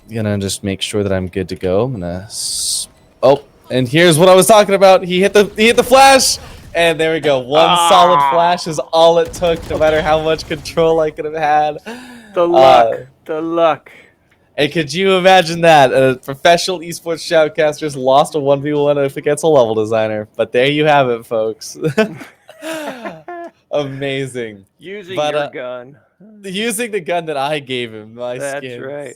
I'm gonna just make sure that I'm good to go. I'm gonna... Oh, and here's what I was talking about. He hit the flash, and there we go. One solid flash is all it took, no matter how much control I could have had. The luck. And could you imagine that? A professional esports shoutcaster just lost a 1v1 if it gets a level designer. But there you have it, folks. Amazing. Using your gun. Using the gun that I gave him. My skins. That's right.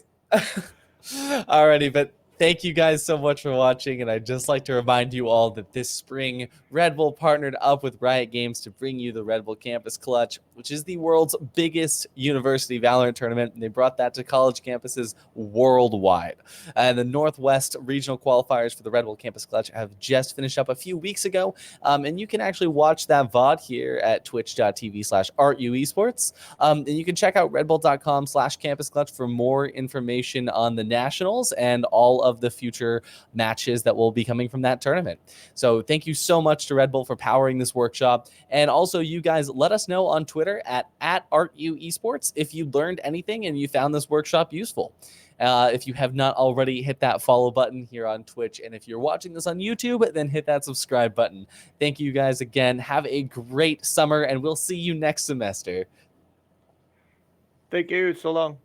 Alrighty, but Thank you guys so much for watching, and I'd just like to remind you all that this spring, Red Bull partnered up with Riot Games to bring you the Red Bull Campus Clutch, which is the world's biggest university Valorant tournament, and they brought that to college campuses worldwide. And the Northwest regional qualifiers for the Red Bull Campus Clutch have just finished up a few weeks ago, and you can actually watch that VOD here at twitch.tv/ArdysOp. And you can check out redbull.com/Campus Clutch for more information on the nationals and all of the future matches that will be coming from that tournament. So thank you so much to Red Bull for powering this workshop. And also, you guys, let us know on Twitter at ArtUEsports if you learned anything and you found this workshop useful. If you have not already, hit that follow button here on Twitch. And if you're watching this on YouTube, then hit that subscribe button. Thank you guys again. Have a great summer, and we'll see you next semester. Thank you. So long.